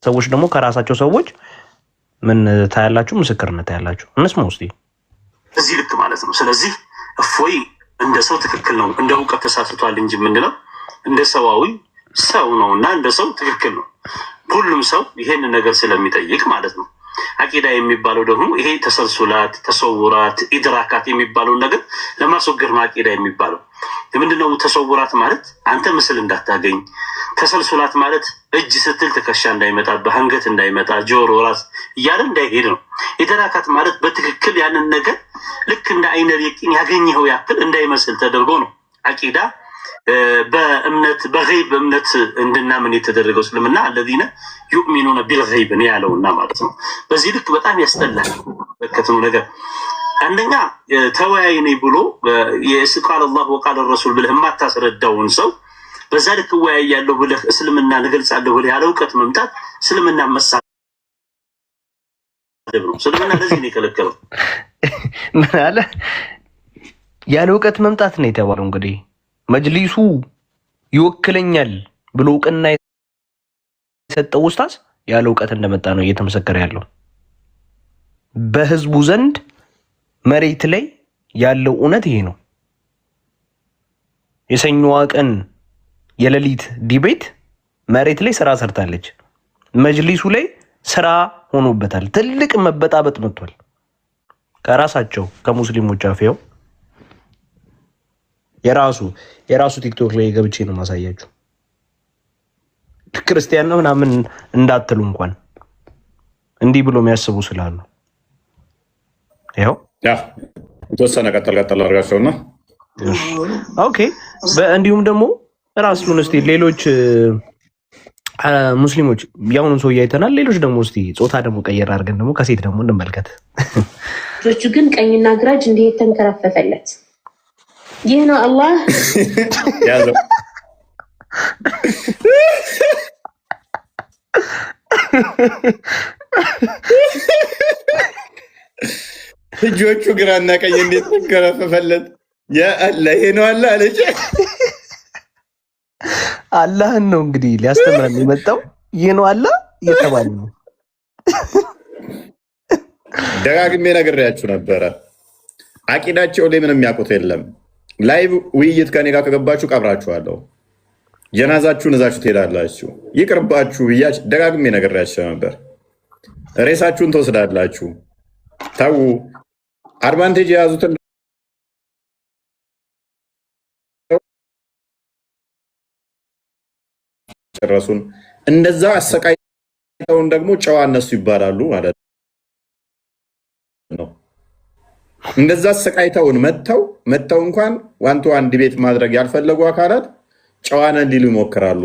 ሰዎች ደግሞ ከራሳቸው ሰዎች ምን ታያላችሁ? ምስክርነት ታያላችሁ። እንስማ ውስጥ እዚህ ልክ ማለት ነው። ስለዚህ እፎይ እንደ ሰው ትክክል ነው፣ እንደ እውቀት ተሳስቷል እንጂ የምንለው እንደ ሰዋዊ ሰው ነው እና እንደ ሰው ትክክል ነው። ሁሉም ሰው ይሄን ነገር ስለሚጠይቅ ማለት ነው። አቂዳ የሚባለው ደግሞ ይሄ ተሰልሱላት፣ ተሰውራት፣ ኢድራካት የሚባለውን ነገር ለማስወገድ ነው። አቂዳ የሚባለው ምንድነው? ተሰውራት ማለት አንተ ምስል እንዳታገኝ፣ ተሰልሱላት ማለት እጅ ስትል ትከሻ እንዳይመጣ፣ በአንገት እንዳይመጣ፣ ጆሮ፣ ራስ እያለ እንዳይሄድ ነው። ኢድራካት ማለት በትክክል ያንን ነገር ልክ እንደ አይነ የቂን ያገኘኸው ያክል እንዳይመስል ተደርጎ ነው አቂዳ በእምነት በገይብ እምነት እንድናምን የተደረገው እስልምና الذين يؤمنون بالغيب ነው ያለውና ማለት ነው። በዚህ ልክ በጣም ያስጠላል በከተሙ ነገር። አንደኛ ተወያይ ነኝ ብሎ የስቃል አላህ ወቃል الرسول ብለህ ማታስረዳውን ሰው በዛ ልክ ወያይ ያለው ብለህ እስልምና እንገልጻለሁ ብለህ ያለ እውቀት መምጣት እስልምና መሳደብ ነው። እስልምና ለዚህ ነው የከለከለው። ምን አለ? ያለ እውቀት መምጣት ነው የተባለው። እንግዲህ መጅሊሱ ይወክለኛል ብሎ እውቅና የሰጠው ኡስታዝ ያለ እውቀት እንደመጣ ነው እየተመሰከረ ያለው። በህዝቡ ዘንድ መሬት ላይ ያለው እውነት ይሄ ነው። የሰኞዋ ቀን የሌሊት ዲቤት መሬት ላይ ስራ ሰርታለች። መጅሊሱ ላይ ስራ ሆኖበታል። ትልቅ መበጣበጥ መጥቷል። ከራሳቸው ከሙስሊሞች አፍያው የራሱ ቲክቶክ ላይ ገብቼ ነው ማሳያችሁ። ክርስቲያን ነው ምናምን እንዳትሉ እንኳን እንዲህ ብሎ የሚያስቡ ስላሉ ያው ተወሰነ ቀጠል አድርጋቸውና ኦኬ። እንዲሁም ደግሞ ራሱን እስቲ ሌሎች ሙስሊሞች ያውኑን ሰው ያይተናል። ሌሎች ደግሞ እስቲ ጾታ ደግሞ ቀየር አድርገን ደግሞ ከሴት ደግሞ እንመልከት። ልጆቹ ግን ቀኝና ግራጅ እንዲህ ተንከራፈፈለት። ይህ ነው አላህ ያዘው። ልጆቹ ግራና ቀኝ እንዴት ተንከራፈፈለት? ያ አላህ ይሄ ነው አላህ አለች። አላህን ነው እንግዲህ ሊያስተምረን የመጣው። ይህ ነው አላህ እየተባለ ነው። ደጋግሜ ነግሬያችሁ ነበረ። አቂዳቸው ላይ ምንም ያውቁት የለም። ላይቭ ውይይት ከኔ ጋር ከገባችሁ ቀብራችኋለሁ። ጀናዛችሁን እዛችሁ ትሄዳላችሁ። ይቅርባችሁ ብያች ደጋግሜ ነግሬያችሁ ነበር። ሬሳችሁን ትወስዳላችሁ። ተው። አድቫንቴጅ የያዙትን ጨረሱን። እንደዛ አሰቃይተውን ደግሞ ጨዋ እነሱ ይባላሉ ማለት ነው። እንደዛ አሰቃይተውን መጥተው እንኳን ዋንቱ አንድ ቤት ማድረግ ያልፈለጉ አካላት ጨዋነን ሊሉ ይሞክራሉ።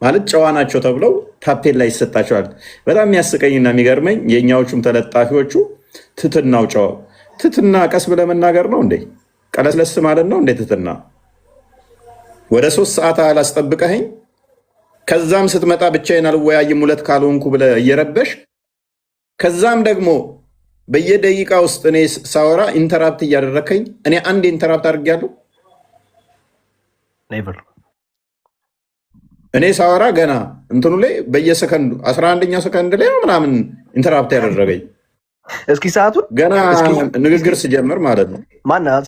ማለት ጨዋ ናቸው ተብለው ታፔል ላይ ይሰጣቸዋል። በጣም የሚያስቀኝና የሚገርመኝ የእኛዎቹም ተለጣፊዎቹ ትትናው ጨዋ ትትና ቀስ ብለህ መናገር ነው እንዴ? ቀለስለስ ማለት ነው እንዴ? ትትና ወደ 3 ሰዓት አላስጠብቀኸኝ ከዛም ስትመጣ ብቻዬን አልወያይም ሁለት ካልሆንኩ ብለህ እየረበሽ ከዛም ደግሞ በየደቂቃ ውስጥ እኔ ሳወራ ኢንተራፕት እያደረከኝ እኔ አንድ ኢንተራፕት አድርጌያለሁ? እኔ ሳወራ ገና እንትኑ ላይ በየሰከንዱ 11ኛው ሰከንድ ላይ ምናምን ኢንተራፕት ያደረገኝ እስኪ ሰዓቱን ገና ንግግር ስጀምር ማለት ነው። ማናት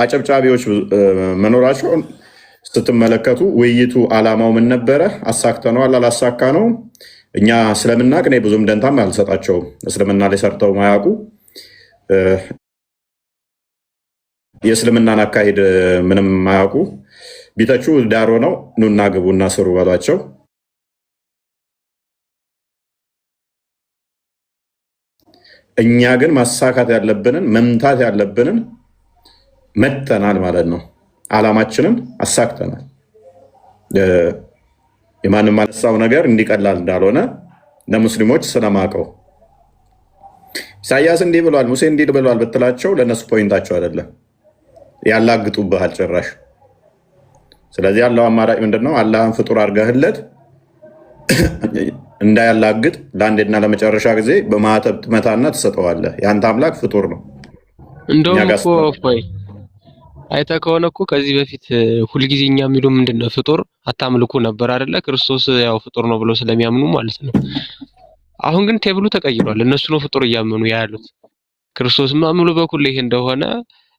አጨብጫቢዎች መኖራቸውን ስትመለከቱ ውይይቱ ዓላማው ምን ነበረ? አሳክተነዋል አላሳካ ነው? እኛ ስለምናቅ እኔ ብዙም ደንታም አልሰጣቸውም። እስልምና ላይ ሰርተው ማያውቁ የእስልምናን አካሄድ ምንም ማያውቁ ቢተቹ ዳሮ ነው ኑና ግቡና ስሩ በሏቸው። እኛ ግን ማሳካት ያለብንን መምታት ያለብንን መተናል ማለት ነው። ዓላማችንን አሳክተናል። የማንም ማነሳው ነገር እንዲቀላል እንዳልሆነ ለሙስሊሞች ስለማቀው ኢሳያስ እንዲህ ብሏል፣ ሙሴ እንዲህ ብሏል ብትላቸው ለእነሱ ፖይንታቸው አይደለም፣ ያላግጡብሃል ጭራሽ። ስለዚህ ያለው አማራጭ ምንድነው? አላህን ፍጡር አድርገህለት እንዳያላግጥ ለአንዴና ለመጨረሻ ጊዜ በማዕተብ ትመታና ትሰጠዋለህ። የአንተ አምላክ ፍጡር ነው። እንደውም እኮ እፎይ አይተህ ከሆነ እኮ ከዚህ በፊት ሁልጊዜ እኛ የሚሉ ምንድነው ፍጡር አታምልኩ ነበር አይደለ? ክርስቶስ ያው ፍጡር ነው ብለው ስለሚያምኑ ማለት ነው። አሁን ግን ቴብሉ ተቀይሯል። እነሱ ነው ፍጡር እያመኑ ያሉት። ክርስቶስማ ሙሉ በኩል ይሄ እንደሆነ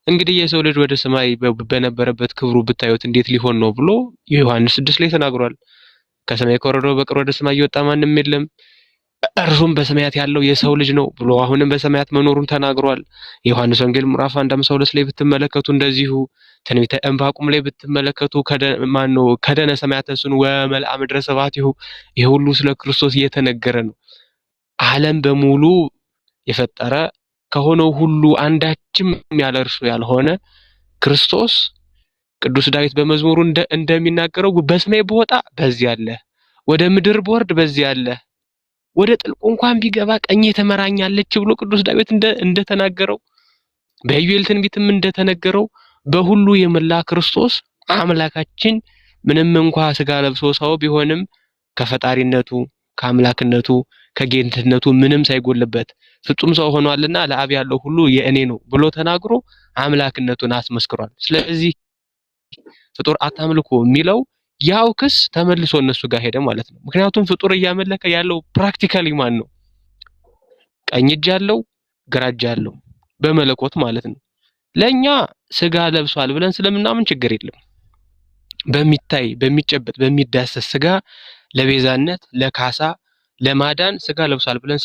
እንግዲህ የሰው ልጅ ወደ ሰማይ በነበረበት ክብሩ ብታዩት እንዴት ሊሆን ነው ብሎ ዮሐንስ 6 ላይ ተናግሯል። ከሰማይ ከወረደው በቀር ወደ ሰማይ የወጣ ማንም የለም፣ እርሱም በሰማያት ያለው የሰው ልጅ ነው ብሎ አሁንም በሰማያት መኖሩን ተናግሯል። የዮሐንስ ወንጌል ምዕራፍ 1:52 ላይ ብትመለከቱ እንደዚሁ ትንቢተ ዕንባቆም ላይ ብትመለከቱ ከደነ ሰማያተ ስኑ ወመልአ ምድረ ሰባቲሁ ይሄ ሁሉ ስለ ክርስቶስ እየተነገረ ነው። ዓለም በሙሉ የፈጠረ ከሆነው ሁሉ አንዳችም ያለ እርሱ ያልሆነ ክርስቶስ ቅዱስ ዳዊት በመዝሙሩ እንደሚናገረው በሰማይ ብወጣ በዚያ አለ፣ ወደ ምድር ብወርድ በዚያ አለ፣ ወደ ጥልቁ እንኳን ቢገባ ቀኜ ትመራኛለች ብሎ ቅዱስ ዳዊት እንደተናገረው በኢዩኤል ትንቢትም እንደተነገረው በሁሉ የመላ ክርስቶስ አምላካችን ምንም እንኳን ስጋ ለብሶ ሰው ቢሆንም ከፈጣሪነቱ ከአምላክነቱ ከጌትነቱ ምንም ሳይጎልበት ፍጹም ሰው ሆኗልና ለአብ ያለው ሁሉ የእኔ ነው ብሎ ተናግሮ አምላክነቱን አስመስክሯል። ስለዚህ ፍጡር አታምልኩ የሚለው ያው ክስ ተመልሶ እነሱ ጋር ሄደ ማለት ነው። ምክንያቱም ፍጡር እያመለከ ያለው ፕራክቲካሊ ማን ነው? ቀኝ እጅ ያለው ግራ እጅ ያለው በመለኮት ማለት ነው። ለኛ ስጋ ለብሷል ብለን ስለምናምን ችግር የለም። በሚታይ በሚጨበጥ በሚዳሰስ ስጋ ለቤዛነት ለካሳ ለማዳን ስጋ ለብሷል ብለን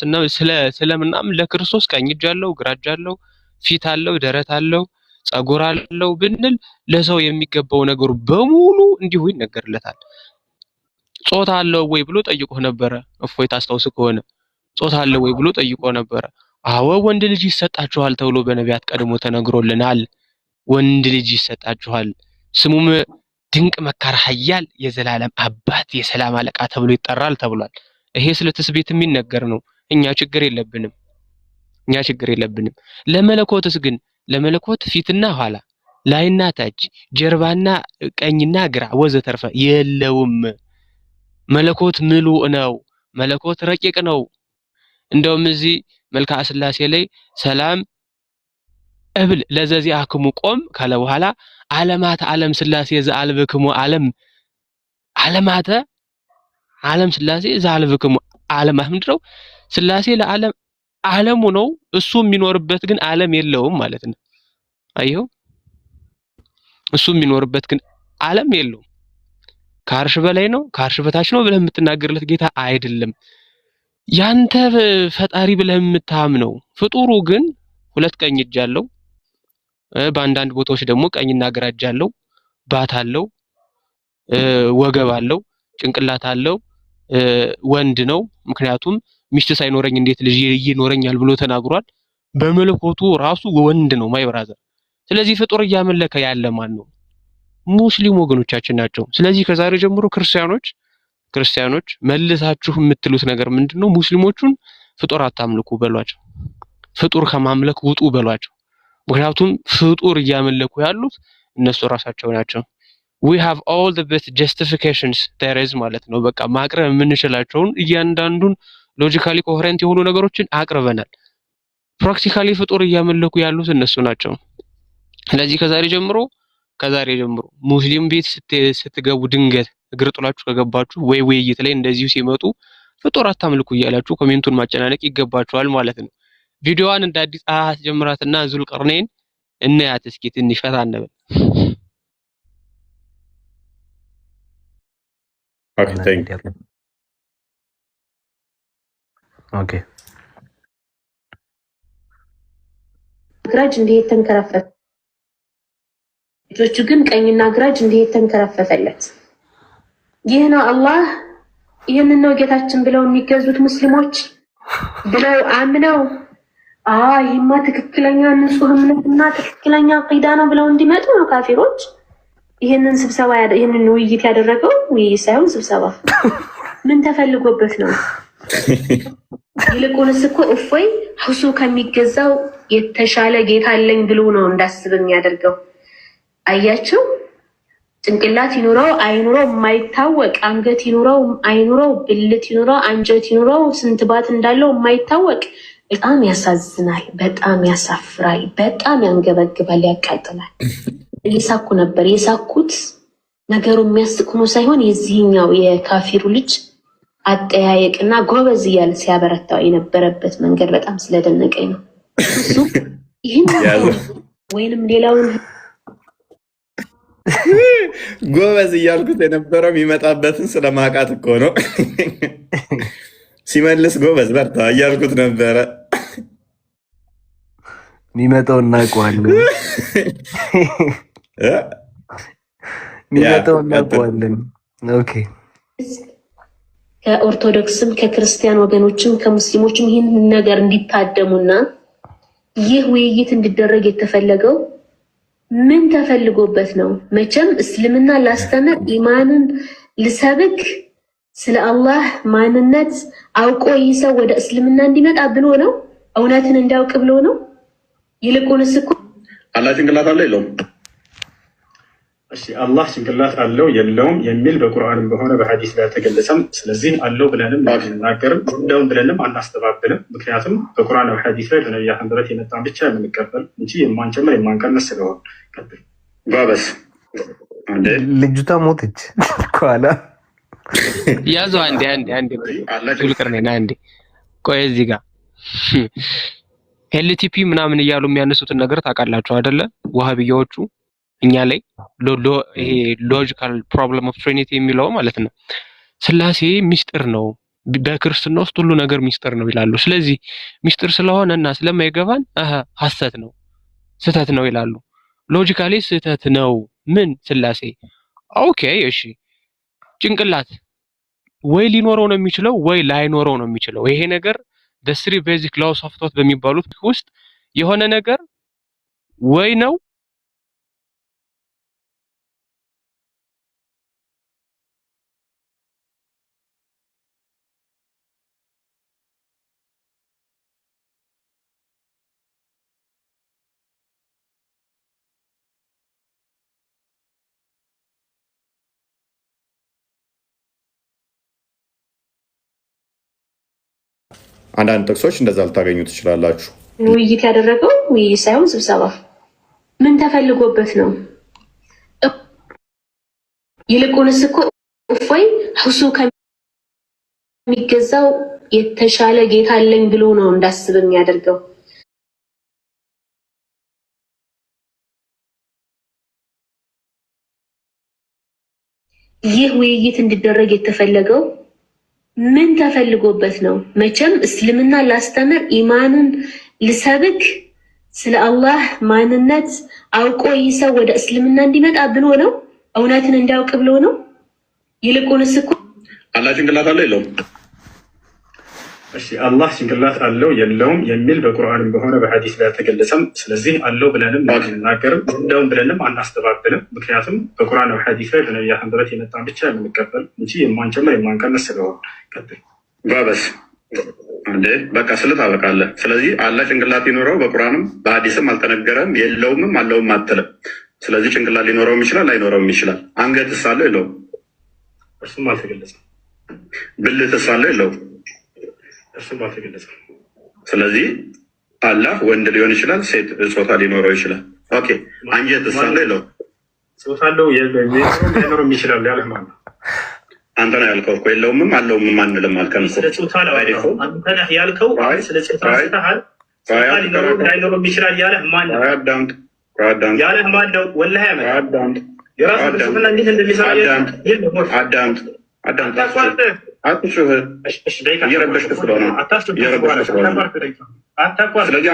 ስለምናምን ለክርስቶስ ቀኝ እጅ አለው ግራ እጅ አለው ፊት አለው ደረት አለው ጸጉር አለው ብንል ለሰው የሚገባው ነገር በሙሉ እንዲሁ ይነገርለታል። ጾታ አለው ወይ ብሎ ጠይቆ ነበረ። እፎይ ታስታውስ ከሆነ ጾታ አለው ወይ ብሎ ጠይቆ ነበረ። አዎ ወንድ ልጅ ይሰጣችኋል ተብሎ በነቢያት ቀድሞ ተነግሮልናል። ወንድ ልጅ ይሰጣችኋል፣ ስሙም ድንቅ መካር ኃያል የዘላለም አባት የሰላም አለቃ ተብሎ ይጠራል ተብሏል። ይሄ ስለ ትስብእት የሚነገር ነው። እኛ ችግር የለብንም። ለመለኮትስ ግን ለመለኮት ፊትና ኋላ ላይና ታች ጀርባና ቀኝና ግራ ወዘተርፈ የለውም። መለኮት ምሉእ ነው። መለኮት ረቂቅ ነው። እንደውም እዚህ መልክዓ ሥላሴ ላይ ሰላም እብል ለዘዚአክሙ ቆም ካለ በኋላ ዓለማተ ዓለም ሥላሴ ዘአልብክሙ ዓለም ሥላሴ ዘአልብክሙ ዓለማት ምንድነው? ሥላሴ ለዓለም ዓለሙ ነው፣ እሱ የሚኖርበት ግን ዓለም የለውም ማለት ነው። አየው፣ እሱ የሚኖርበት ግን ዓለም የለውም። ከአርሽ በላይ ነው ከአርሽ በታች ነው ብለህ የምትናገርለት ጌታ አይደለም። ያንተ ፈጣሪ ብለህ የምታምነው ፍጡሩ ግን ሁለት ቀኝ እጅ አለው፣ በአንዳንድ ቦታዎች ደግሞ ቀኝና ግራ እጅ አለው፣ ባት አለው፣ ወገብ አለው፣ ጭንቅላት አለው፣ ወንድ ነው። ምክንያቱም ሚስት ሳይኖረኝ እንዴት ልጅ ይኖረኛል ብሎ ተናግሯል። በመለኮቱ ራሱ ወንድ ነው ማይ ብራዘር። ስለዚህ ፍጡር እያመለከ ያለ ማን ነው? ሙስሊም ወገኖቻችን ናቸው። ስለዚህ ከዛሬ ጀምሮ ክርስቲያኖች መልሳችሁ የምትሉት ነገር ምንድነው? ሙስሊሞቹን ፍጡር አታምልኩ በሏቸው። ፍጡር ከማምለክ ውጡ በሏቸው። ምክንያቱም ፍጡር እያመለኩ ያሉት እነሱ ራሳቸው ናቸው። we have all the best justifications there is ማለት ነው። በቃ ማቅረብ የምንችላቸውን እያንዳንዱን ሎጂካሊ ኮሄረንት የሆኑ ነገሮችን አቅርበናል። ፕራክቲካሊ ፍጡር እያመለኩ ያሉት እነሱ ናቸው። ስለዚህ ከዛሬ ጀምሮ ሙስሊም ቤት ስትገቡ ድንገት እግር ጥላችሁ ከገባችሁ ወይ ውይይት ላይ እንደዚሁ ሲመጡ ፍጡር አታምልኩ እያላችሁ ኮሜንቱን ማጨናነቅ ይገባችኋል ማለት ነው። ቪዲዮዋን እንደ አዲስ ጀምራትና ዙልቀርነይን እናያት እስኪ ትንሽ ፈታ እንበል። ኦኬ ግራጅ እንዴት ተንከረፈፈ? ልጆቹ ግን ቀኝና ግራጅ እንዴት ተንከረፈፈለት? ይህ ነው አላህ፣ ይህንን ነው ጌታችን ብለው የሚገዙት ሙስሊሞች ብለው አምነው ይህማ ትክክለኛ ንጹህ እምነትና ትክክለኛ ቂዳ ነው ብለው እንዲመጡ ነው ካፊሮች ይህንን ውይይት ያደረገው። ውይይት ሳይሆን ስብሰባ። ምን ተፈልጎበት ነው? ይልቁንስ እኮ እፎይ ሁሱ ከሚገዛው የተሻለ ጌታ አለኝ ብሎ ነው እንዳስብ የሚያደርገው። አያቸው ጭንቅላት ይኑረው አይኑረው የማይታወቅ አንገት ይኑረው አይኑረው ብልት ይኑረው አንጀት ይኑረው ስንት ባት እንዳለው የማይታወቅ በጣም ያሳዝናል፣ በጣም ያሳፍራል፣ በጣም ያንገበግባል፣ ያቃጥላል። እየሳኩ ነበር የሳኩት። ነገሩ የሚያስቅ ሆኖ ሳይሆን የዚህኛው የካፊሩ ልጅ አጠያየቅና ጎበዝ እያለ ሲያበረታው የነበረበት መንገድ በጣም ስለደነቀኝ ነው። እሱ ይህን ወይንም ሌላውን ጎበዝ እያልኩት የነበረው የሚመጣበትን ስለማውቃት እኮ ነው። ሲመልስ ጎበዝ በርታ እያልኩት ነበረ። የሚመጣው እናውቀዋለን፣ የሚመጣው እናውቀዋለን። ኦኬ ከኦርቶዶክስም ከክርስቲያን ወገኖችም ከሙስሊሞችም ይህን ነገር እንዲታደሙና ይህ ውይይት እንዲደረግ የተፈለገው ምን ተፈልጎበት ነው? መቼም እስልምና ላስተምር ኢማንን ልሰብክ ስለ አላህ ማንነት አውቆ ይህ ሰው ወደ እስልምና እንዲመጣ ብሎ ነው? እውነትን እንዲያውቅ ብሎ ነው? ይልቁንስ እኮ አላህ ጭንቅላት አለው የለውም? እሺ አላህ ጭንቅላት አለው የለውም የሚል በቁርአንም በሆነ በሐዲስ ላይ አልተገለጸም። ስለዚህ አለው ብለንም አንናገርም፣ እንደውም ብለንም አናስተባብልም። ምክንያቱም በቁርአን በሐዲስ ላይ በነቢያት አንደበት የመጣን ብቻ የምንቀበል እንጂ የማንጨምር የማንቀንስ ስለሆነ። ባበስ ልጅቷ ሞተች ከኋላ ያዘው። አንዴ ዙልቅርኔና አንዴ ቆይ እዚህ ጋር ኤልቲፒ ምናምን እያሉ የሚያነሱትን ነገር ታውቃላችሁ አይደለ? ዋሃብያዎቹ እኛ ላይ ይሄ ሎጂካል ፕሮብለም ኦፍ ትሪኒቲ የሚለው ማለት ነው። ስላሴ ሚስጥር ነው፣ በክርስትና ውስጥ ሁሉ ነገር ሚስጥር ነው ይላሉ። ስለዚህ ሚስጥር ስለሆነ እና ስለማይገባን ሐሰት ነው፣ ስህተት ነው ይላሉ። ሎጂካሊ ስህተት ነው። ምን ስላሴ ኦኬ እሺ፣ ጭንቅላት ወይ ሊኖረው ነው የሚችለው ወይ ላይኖረው ነው የሚችለው። ይሄ ነገር the three basic laws of thought በሚባሉት ውስጥ የሆነ ነገር ወይ ነው አንዳንድ ጥቅሶች እንደዛ ልታገኙ ትችላላችሁ። ውይይት ያደረገው ውይይት ሳይሆን ስብሰባ ምን ተፈልጎበት ነው? ይልቁንስ እኮ እፎይ ሁሱ ከሚገዛው የተሻለ ጌታ አለኝ ብሎ ነው እንዳስብ የሚያደርገው። ይህ ውይይት እንዲደረግ የተፈለገው ምን ተፈልጎበት ነው? መቼም እስልምና ላስተምር ኢማንን ልሰብክ ስለ አላህ ማንነት አውቆ ይህ ሰው ወደ እስልምና እንዲመጣ ብሎ ነው? እውነትን እንዲያውቅ ብሎ ነው? ይልቁንስ እኮ አላህ ጭንቅላት አለው የለውም? እሺ አላህ ጭንቅላት አለው የለውም የሚል በቁርአንም በሆነ በሐዲስ ላይ አልተገለጸም። ስለዚህ አለው ብለንም አንናገርም፣ እንደውም ብለንም አናስተባብልም። ምክንያቱም በቁርአን በሐዲስ ላይ በነቢያት አንደበት የመጣን ብቻ የምንቀበል እንጂ የማንጨምር የማንቀንስ ስለሆነ። ባበስ እንዴ በቃ ስለ ታበቃለህ። ስለዚህ አላህ ጭንቅላት ይኖረው በቁርአንም በሐዲስም አልተነገረም፣ የለውምም አለውም አትልም። ስለዚህ ጭንቅላት ሊኖረውም ይችላል ላይኖረውም ይችላል። አንገትስ አለው የለውም? እርሱም አልተገለጸም። ብልትስ አለው የለውም? እርሱም አልተገለጸም። ስለዚህ አላህ ወንድ ሊሆን ይችላል፣ ሴት ጾታ ሊኖረው ይችላል። ኦኬ አንጀትስ አለው የለውም? ጾታ አለው ሊኖረው ይችላል ያለህ ማለት ነው። አንተ ነው ያልከው እኮ የለውምም አለውምም አንልም አልከን። ስለ ጾታ ነው አንተ ነህ ያልከው። ስለ ጾታ አንስተሃል። ላይኖረው ይችላል ያለህ ማን ነው? ያለህ ማን ነው? ወላሂ ያመጣ የራሱ ፍልስፍና እንዴት እንደሚሰራ አዳምጥ። አትጩህ፣ እየረበሽክ ስለሆነ ስለዚህ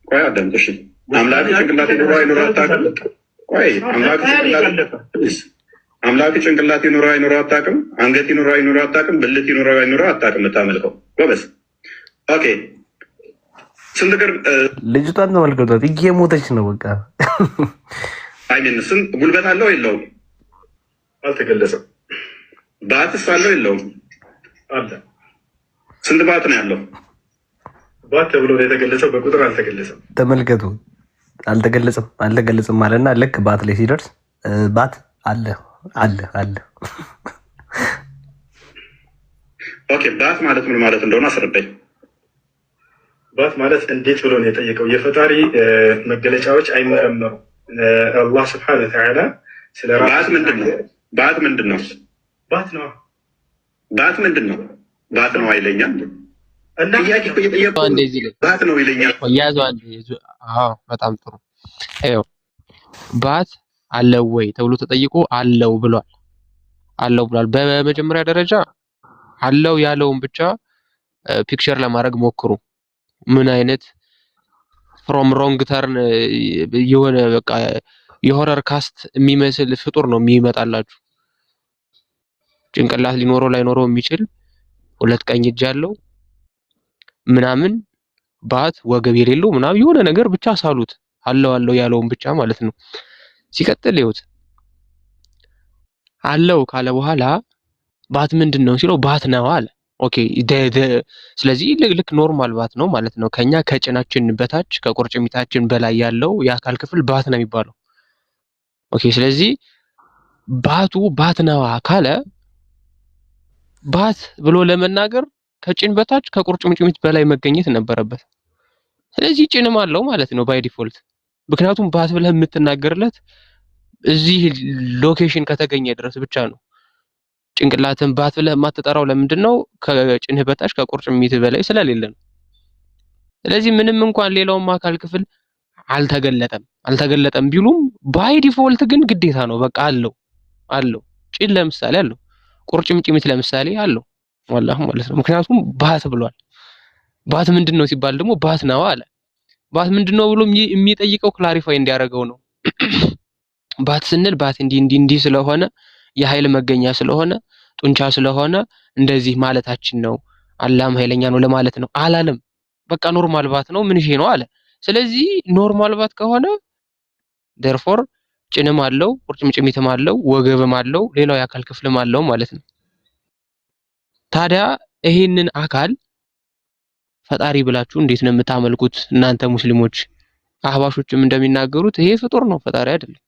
ቆይ አዳምጥ። እሺ አምላክ ጭንቅላት ይኑረው አይኑረው አታውቅም? ቆይ አምላክ ጭንቅላት ይኑረው አይኑረው አታውቅም? አንገት ይኑረው አይኑረው አታውቅም? ብልት ይኑረው አይኑረው አታውቅም? የምታመልከው ጎበዝ። ኦኬ ስንት ቅር ልጅቷን ተመልከቷት፣ እየሞተች ነው። በቃ አይደን ስንት ጉልበት አለው የለውም? አልተገለጸም። ባትስ አለው የለውም? አለ። ስንት ባት ነው ያለው? ባት ተብሎ የተገለጸው በቁጥር አልተገለጸም። ተመልከቱ። አልተገለጸም ማለትና ልክ ባት ላይ ሲደርስ ባት አለ። ኦኬ ባት ማለት ምን ማለት እንደሆነ አስረዳኝ። ባት ማለት እንዴት ብሎ ነው የጠየቀው? የፈጣሪ መገለጫዎች አይመረመሩ። አላህ ስብሐነሁ ወተዓላ ስለ ባት ምንድን ነው? ባት ምንድን ነው? ባት ነው። ባት ምንድን ነው? ባት ነው አይለኛል። እና ጥያቄ እየጠየቀው ባት ነው ይለኛል። ያዘው አንዴ። አዎ በጣም ጥሩ። ይኸው ባት አለው ወይ ተብሎ ተጠይቆ አለው ብሏል። በመጀመሪያ ደረጃ አለው ያለውን ብቻ ፒክቸር ለማድረግ ሞክሩ። ምን አይነት ፍሮም ሮንግ ተርን የሆነ በቃ የሆረር ካስት የሚመስል ፍጡር ነው የሚመጣላችሁ። ጭንቅላት ሊኖረው ላይኖረው የሚችል ሁለት ቀኝ እጅ ያለው ምናምን ባት ወገብ የሌለው ምናምን የሆነ ነገር ብቻ ሳሉት አለው ያለውን ብቻ ማለት ነው። ሲቀጥል ይሁት አለው ካለ በኋላ ባት ምንድን ነው ሲለው ባት ነው አለ። ኦኬ ስለዚህ ልክ ኖርማል ባት ነው ማለት ነው። ከኛ ከጭናችን በታች ከቁርጭሚታችን በላይ ያለው የአካል ክፍል ባት ነው የሚባለው። ኦኬ ስለዚህ ባቱ ባት ነው ካለ ባት ብሎ ለመናገር ከጭን በታች ከቁርጭምጭሚት በላይ መገኘት ነበረበት። ስለዚህ ጭንም አለው ማለት ነው ባይ ዲፎልት። ምክንያቱም ባት ብለህ የምትናገርለት እዚህ ሎኬሽን ከተገኘ ድረስ ብቻ ነው። ጭንቅላትን ባት ብለህ የማትጠራው ለምንድን ነው? ከጭንህ በታች ከቁርጭሚት በላይ ስለሌለ ነው። ስለዚህ ምንም እንኳን ሌላውም አካል ክፍል አልተገለጠም ቢሉም ባይ ዲፎልት ግን ግዴታ ነው። በቃ አለው። ጭን ለምሳሌ አለው፣ ቁርጭምጭሚት ለምሳሌ አለው ወላሂ ማለት ነው። ምክንያቱም ባት ብሏል። ባት ምንድነው ሲባል ደግሞ ባት ነው አለ። ባት ምንድነው ብሎ የሚጠይቀው ክላሪፋይ እንዲያደርገው ነው። ባት ስንል ባት እንዲህ ስለሆነ የኃይል መገኛ ስለሆነ ጡንቻ ስለሆነ እንደዚህ ማለታችን ነው። አላህም ኃይለኛ ነው ለማለት ነው አላለም። በቃ ኖርማል ባት ነው ምን ይሄ ነው አለ። ስለዚህ ኖርማል ባት ከሆነ therefore ጭንም አለው፣ ቁርጭምጭሚትም አለው፣ ወገብም አለው፣ ሌላው የአካል ክፍልም አለው ማለት ነው። ታዲያ ይሄንን አካል ፈጣሪ ብላችሁ እንዴት ነው የምታመልኩት እናንተ ሙስሊሞች? አህባሾችም እንደሚናገሩት ይሄ ፍጡር ነው ፈጣሪ አይደለም።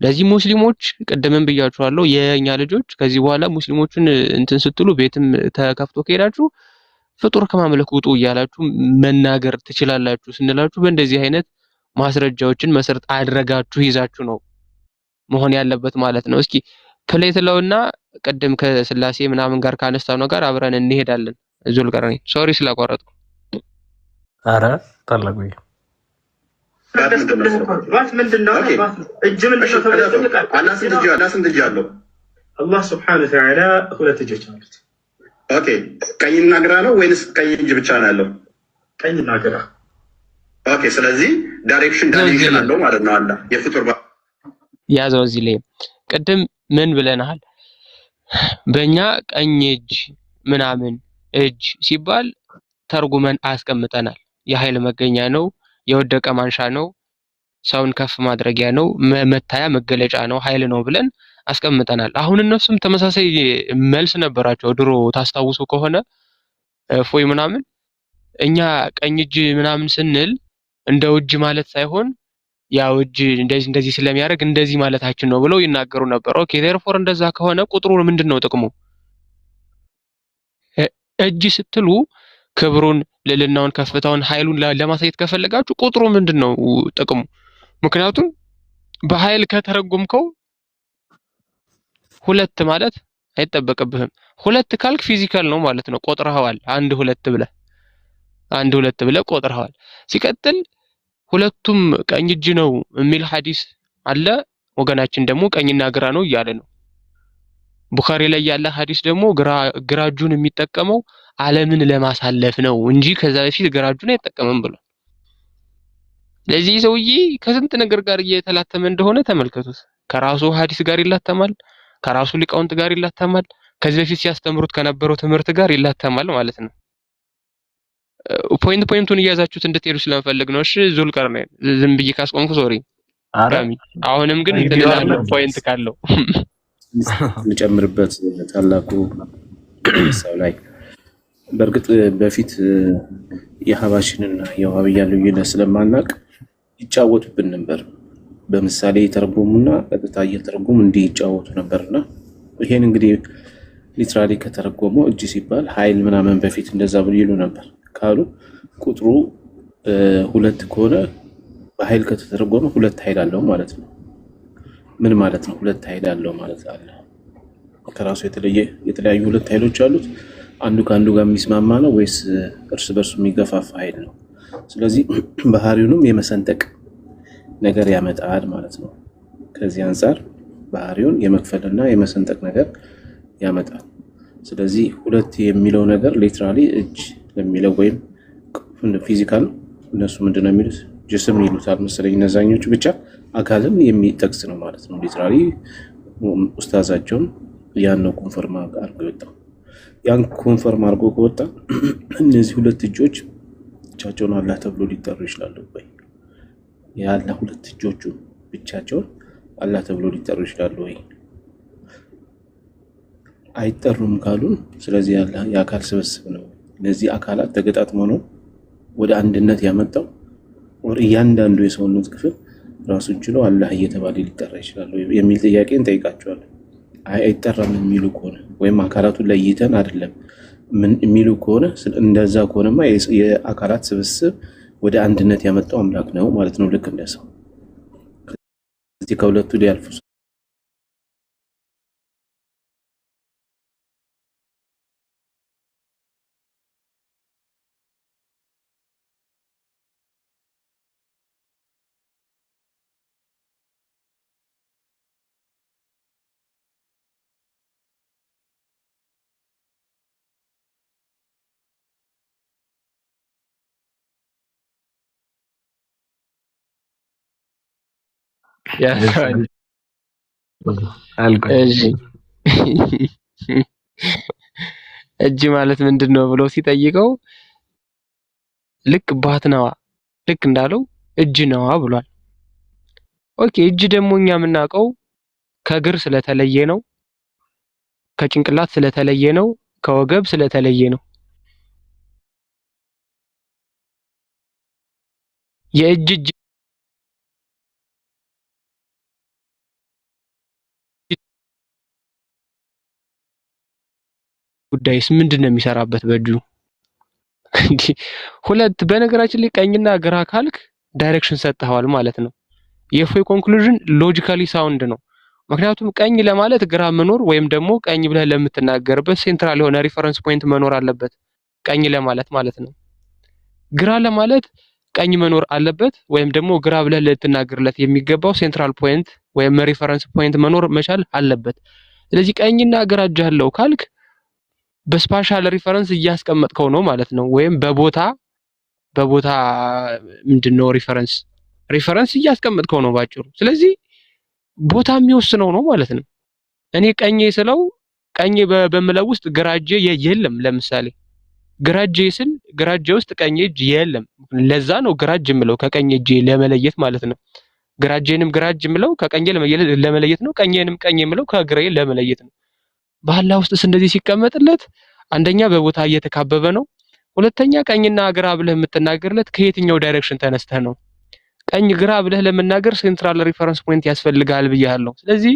ለዚህ ሙስሊሞች ቀደምም ብያችኋለሁ፣ የኛ ልጆች ከዚህ በኋላ ሙስሊሞችን እንትን ስትሉ ቤትም ተከፍቶ ከሄዳችሁ ፍጡር ከማምለክ ውጡ እያላችሁ መናገር ትችላላችሁ ስንላችሁ በእንደዚህ አይነት ማስረጃዎችን መሰረት አድርጋችሁ ይዛችሁ ነው መሆን ያለበት ማለት ነው። እስኪ ፕሌትለውና ቀደም ከስላሴ ምናምን ጋር ካነሳው ነው ጋር አብረን እንሄዳለን። ዙል ጋር ነኝ። ሶሪ ስላቋረጥኩ። አረ ታላቁ ባት ምንድነው? እጅ ምንድነው? አላህ ሱብሓነሁ ወተዓላ ሁለት እጆች አሉት። ኦኬ ቀኝና ግራ ነው ወይንስ ቀኝ እጅ ብቻ ነው ያለው? ቀኝና ግራ። ኦኬ ስለዚህ ዳይሬክሽን አለው ማለት ነው። አላህ የፍጡር ያዘው እዚህ ላይ ቅድም ምን ብለናል? በእኛ ቀኝ እጅ ምናምን እጅ ሲባል ተርጉመን አስቀምጠናል። የኃይል መገኛ ነው፣ የወደቀ ማንሻ ነው፣ ሰውን ከፍ ማድረጊያ ነው፣ መታያ መገለጫ ነው፣ ኃይል ነው ብለን አስቀምጠናል። አሁን እነሱም ተመሳሳይ መልስ ነበራቸው ድሮ ታስታውሱ ከሆነ ፎይ ምናምን እኛ ቀኝ እጅ ምናምን ስንል እንደው እጅ ማለት ሳይሆን ያው እጅ እንደዚህ ስለሚያደርግ እንደዚህ ማለታችን ነው ብለው ይናገሩ ነበር። ኦኬ ዴርፎር እንደዛ ከሆነ ቁጥሩ ምንድነው ጥቅሙ? እጅ ስትሉ ክብሩን፣ ልዕልናውን፣ ከፍታውን፣ ኃይሉን ለማሳየት ከፈለጋችሁ ቁጥሩ ምንድነው ጥቅሙ? ምክንያቱም በኃይል ከተረጎምከው ሁለት ማለት አይጠበቅብህም። ሁለት ካልክ ፊዚካል ነው ማለት ነው፣ ቆጥረኸዋል። አንድ ሁለት ብለህ ቆጥረኸዋል። ሲቀጥል ሁለቱም ቀኝ እጅ ነው የሚል ሐዲስ አለ። ወገናችን ደግሞ ቀኝና ግራ ነው እያለ ነው። ቡኻሪ ላይ ያለ ሐዲስ ደግሞ ግራ እጁን የሚጠቀመው ዓለምን ለማሳለፍ ነው እንጂ ከዛ በፊት ግራ እጁን አይጠቀምም ብሏል። ለዚህ ሰውዬ ከስንት ነገር ጋር እየተላተመ እንደሆነ ተመልከቱት። ከራሱ ሐዲስ ጋር ይላተማል፣ ከራሱ ሊቃውንት ጋር ይላተማል፣ ከዚህ በፊት ሲያስተምሩት ከነበረው ትምህርት ጋር ይላተማል ማለት ነው። ፖይንቱን እያዛችሁት እንድትሄዱ ስለምፈልግ ነው። እሺ ዙልቀርነይን ዝም ብዬ ካስቆምኩ ሶሪ። አሁንም ግን እንትላለው ፖይንት ካለው ልጨምርበት ታላቁ ሰው ላይ በእርግጥ በፊት የሀባሽንና የዋህብያ ልዩነት ስለማናቅ ይጫወቱብን ነበር። በምሳሌ የተረጎሙና ቀጥታ እየተረጎሙ እንዲህ ይጫወቱ ነበርና ይሄን እንግዲህ ሊትራሊ ከተረጎመው እጅ ሲባል ኃይል ምናምን በፊት እንደዛ ብሎ ይሉ ነበር ካሉ ቁጥሩ ሁለት ከሆነ በኃይል ከተተረጎመ ሁለት ኃይል አለው ማለት ነው። ምን ማለት ነው? ሁለት ኃይል አለው ማለት አለ። ከራሱ የተለያዩ ሁለት ኃይሎች አሉት። አንዱ ከአንዱ ጋር የሚስማማ ነው ወይስ እርስ በርሱ የሚገፋፋ ኃይል ነው? ስለዚህ ባህሪውንም የመሰንጠቅ ነገር ያመጣል ማለት ነው። ከዚህ አንፃር ባህሪውን የመክፈልና የመሰንጠቅ ነገር ያመጣል። ስለዚህ ሁለት የሚለው ነገር ሊትራሊ እጅ ለሚለው ወይም ፊዚካል እነሱ ምንድነው የሚሉት ጅስም ይሉታል መሰለኝ እነዛኞቹ፣ ብቻ አካልን የሚጠቅስ ነው ማለት ነው። ሊትራሊ ኡስታዛቸውም ያን ነው ኮንፈርም አድርጎ የወጣው። ያን ኮንፈርም አድርጎ ከወጣ እነዚህ ሁለት እጆች ብቻቸውን አላህ ተብሎ ሊጠሩ ይችላሉ ወይ? ያለ ሁለት እጆቹ ብቻቸውን አላህ ተብሎ ሊጠሩ ይችላሉ ወይ? አይጠሩም ካሉን፣ ስለዚህ ያለ የአካል ስብስብ ነው። እነዚህ አካላት ተገጣጥመው ነው ወደ አንድነት ያመጣው። ወር እያንዳንዱ የሰውነት ክፍል ራሱን ችሎ አላህ እየተባለ ሊጠራ ይችላል የሚል ጥያቄ እንጠይቃቸዋለን። አይጠራም የሚሉ ከሆነ ወይም አካላቱን ለይተን አይደለም ምን የሚሉ ከሆነ እንደዛ ከሆነማ የአካላት ስብስብ ወደ አንድነት ያመጣው አምላክ ነው ማለት ነው። ልክ እንደሰው እዚህ ከሁለቱ ሊያልፉ እጅ ማለት ምንድነው ብሎ ሲጠይቀው ልክ ባትነዋ ልክ እንዳለው እጅ ነዋ ብሏል። ኦኬ እጅ ደግሞ እኛ የምናውቀው ከእግር ስለተለየ ነው፣ ከጭንቅላት ስለተለየ ነው፣ ከወገብ ስለተለየ ነው። የእጅ ጉዳይስ ምንድነው የሚሰራበት በእጁ? ሁለት በነገራችን ላይ ቀኝና ግራ ካልክ ዳይሬክሽን ሰጥተዋል ማለት ነው። የፎይ ኮንክሉዥን ሎጂካሊ ሳውንድ ነው። ምክንያቱም ቀኝ ለማለት ግራ መኖር ወይም ደግሞ ቀኝ ብለህ ለምትናገርበት ሴንትራል የሆነ ሪፈረንስ ፖይንት መኖር አለበት፣ ቀኝ ለማለት ማለት ነው። ግራ ለማለት ቀኝ መኖር አለበት ወይም ደግሞ ግራ ብለህ ልትናገርለት የሚገባው ሴንትራል ፖይንት ወይም ሪፈረንስ ፖይንት መኖር መቻል አለበት። ስለዚህ ቀኝና ግራ እጅ አለው ካልክ በስፓሻል ሪፈረንስ እያስቀመጥከው ነው ማለት ነው። ወይም በቦታ ምንድነው ሪፈረንስ እያስቀመጥከው ነው ባጭሩ። ስለዚህ ቦታ የሚወስነው ነው ማለት ነው። እኔ ቀኜ ስለው ቀኜ በምለው ውስጥ ግራ እጄ የለም። ለምሳሌ ግራ እጄ ስል ግራ እጄ ውስጥ ቀኝ እጅ የለም። ለዛ ነው ግራ እጅ የምለው ከቀኝ እጄ ለመለየት ማለት ነው። ግራ እጄንም ግራ እጅ የምለው ከቀኜ ለመለየት ነው። ቀኜንም ቀኝ የምለው ከግራዬ ለመለየት ነው። በአላህ ውስጥስ እንደዚህ ሲቀመጥለት አንደኛ በቦታ እየተካበበ ነው። ሁለተኛ ቀኝና ግራ ብለህ የምትናገርለት ከየትኛው ዳይሬክሽን ተነስተህ ነው? ቀኝ ግራ ብለህ ለመናገር ሴንትራል ሪፈረንስ ፖይንት ያስፈልጋል ብያለሁ። ስለዚህ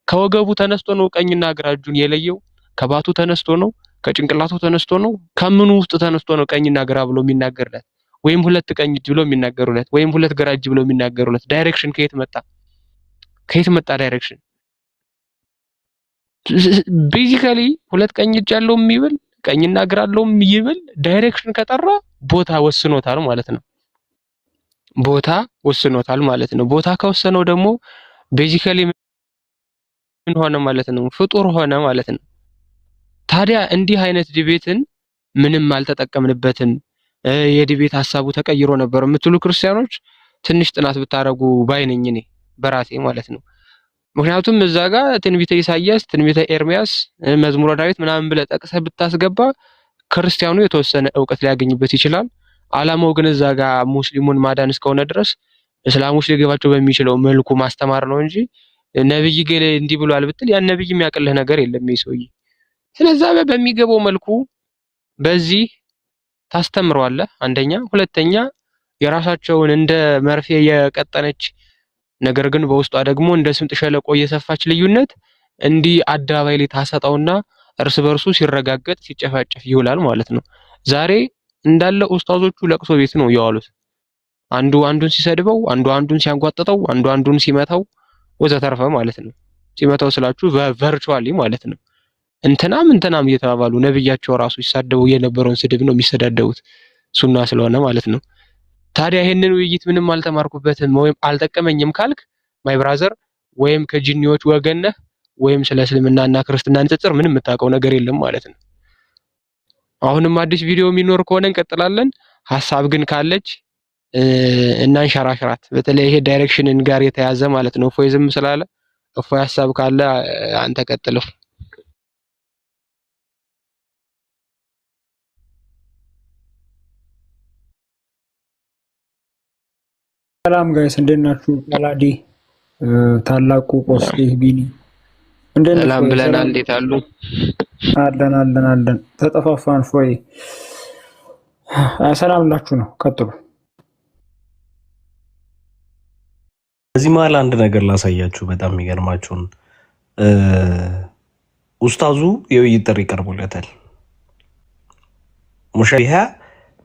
ከወገቡ ተነስቶ ነው ቀኝና ግራ እጁን የለየው? ከባቱ ተነስቶ ነው? ከጭንቅላቱ ተነስቶ ነው? ከምኑ ውስጥ ተነስቶ ነው ቀኝና ግራ ብሎ የሚናገርለት? ወይም ሁለት ቀኝ እጅ ብሎ የሚናገሩለት ወይም ሁለት ግራ እጅ ብሎ የሚናገሩለት ዳይሬክሽን ከየት መጣ? ከየት መጣ ዳይሬክሽን? ቤዚካሊ ሁለት ቀኝ እጅ ያለው የሚብል ቀኝና ግራ ያለው የሚብል ዳይሬክሽን ከጠራ ቦታ ወስኖታል ማለት ነው። ቦታ ወስኖታል ማለት ነው። ቦታ ከወሰነው ደግሞ ቤዚካሊ ምን ሆነ ማለት ነው? ፍጡር ሆነ ማለት ነው። ታዲያ እንዲህ አይነት ዲቤትን ምንም አልተጠቀምንበትም፣ የዲቤት ሐሳቡ ተቀይሮ ነበር የምትሉ ክርስቲያኖች ትንሽ ጥናት ብታረጉ ባይነኝ እኔ በራሴ ማለት ነው። ምክንያቱም እዛ ጋር ትንቢተ ኢሳይያስ፣ ትንቢተ ኤርሚያስ፣ መዝሙረ ዳዊት ምናምን ብለህ ጠቅሰህ ብታስገባ ክርስቲያኑ የተወሰነ ዕውቀት ሊያገኝበት ይችላል። አላማው ግን እዛ ጋር ሙስሊሙን ማዳን እስከሆነ ድረስ እስላሞች ሊገባቸው በሚችለው መልኩ ማስተማር ነው እንጂ ነብይ ገሌ እንዲህ ብሏል ብትል ያን ነብይ የሚያቅልህ ነገር የለም ይሄ ሰውዬ። ስለዚህ በሚገባው መልኩ በዚህ ታስተምረዋለህ አንደኛ። ሁለተኛ የራሳቸውን እንደ መርፌ የቀጠነች ነገር ግን በውስጧ ደግሞ እንደ ስምጥ ሸለቆ የሰፋች ልዩነት እንዲህ አደባባይ ላይ ታሰጠውና እርስ በርሱ ሲረጋገጥ ሲጨፋጨፍ ይውላል ማለት ነው። ዛሬ እንዳለ ኡስታዞቹ ለቅሶ ቤት ነው የዋሉት። አንዱ አንዱን ሲሰድበው፣ አንዱ አንዱን ሲያንጓጥጠው፣ አንዱ አንዱን ሲመታው ወዘተርፈ ማለት ነው። ሲመታው ስላችሁ ቨርቹዋሊ ማለት ነው። እንትናም እየተባባሉ ነብያቸው ራሱ ሲሳደቡ የነበረውን ስድብ ነው የሚሰዳደቡት ሱና ስለሆነ ማለት ነው። ታዲያ ይሄንን ውይይት ምንም አልተማርኩበትም ወይም አልጠቀመኝም ካልክ ማይ ብራዘር ወይም ከጂኒዎች ወገን ነህ ወይም ስለ እስልምናና ክርስትና ንጽጽር ምንም የምታውቀው ነገር የለም ማለት ነው። አሁንም አዲስ ቪዲዮ የሚኖር ከሆነ እንቀጥላለን። ሐሳብ ግን ካለች እናንሸራሽራት። በተለይ ይሄ ዳይሬክሽንን ጋር የተያዘ ማለት ነው። እፎይ ዝም ስላለ እፎይ ሐሳብ ካለ አንተ ቀጥለው። ሰላም ጋይስ እንዴት ናችሁ? ቃላዲ ታላቁ ቆስጤ ቢኒ እንዴት ሰላም ብለናል። እንዴት አሉ? አለን ተጠፋፋን። ፎይ ሰላም ናችሁ ነው? ቀጥሉ። እዚህ መሀል አንድ ነገር ላሳያችሁ። በጣም የሚገርማችሁን ኡስታዙ የውይይት ጥሪ ቀርቦለታል። ሙሸቢሃ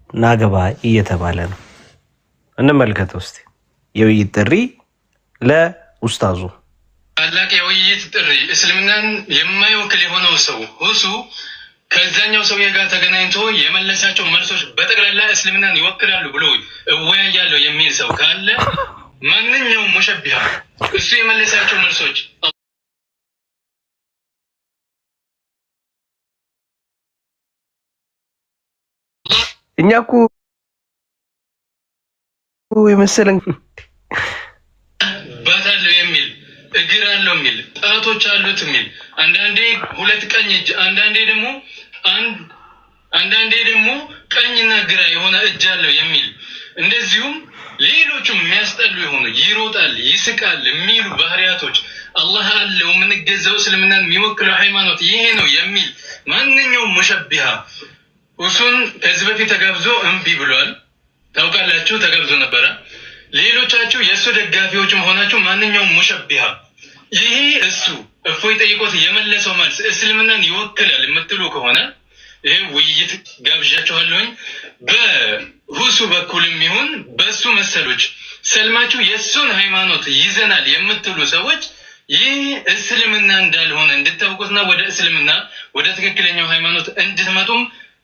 ናገባ እየተባለ ነው። እንመልከተው እስቲ። የውይይት ጥሪ ለኡስታዙ። ታላቅ የውይይት ጥሪ እስልምናን የማይወክል የሆነው ሰው ሁሱ ከዛኛው ሰውዬ ጋር ተገናኝቶ የመለሳቸው መልሶች በጠቅላላ እስልምናን ይወክላሉ ብሎ እወያያለሁ የሚል ሰው ካለ ማንኛውም ሙሸቢሃ እሱ የመለሳቸው መልሶች እኛ እኮ የመሰለን ባት አለው የሚል እግር አለው የሚል ጣቶች አሉት የሚል አንዳንዴ ሁለት ቀኝ እጅ አንዳንዴ ደግሞ ቀኝና ግራ የሆነ እጅ አለው የሚል እንደዚሁም ሌሎቹም የሚያስጠሉ የሆኑ ይሮጣል ይስቃል የሚሉ ባህሪያቶች አላህ አለው የምንገዛው እስልምናን የሚወክለው ሃይማኖት ይሄ ነው የሚል ማንኛውም ሙሸቢሃ እሱን ከዚህ በፊት ተጋብዞ እምቢ ብሏል። ታውቃላችሁ፣ ተጋብዞ ነበረ። ሌሎቻችሁ የእሱ ደጋፊዎችም ሆናችሁ ማንኛውም ሙሸቢሃ ይሄ እሱ እፎይ ጠይቆት የመለሰው መልስ እስልምናን ይወክላል የምትሉ ከሆነ ይሄ ውይይት ጋብዣችኋለሁኝ። በሁሱ በኩልም ይሁን በሱ መሰሎች ሰልማችሁ የእሱን ሃይማኖት ይዘናል የምትሉ ሰዎች ይህ እስልምና እንዳልሆነ እንድታውቁትና ወደ እስልምና ወደ ትክክለኛው ሃይማኖት እንድትመጡም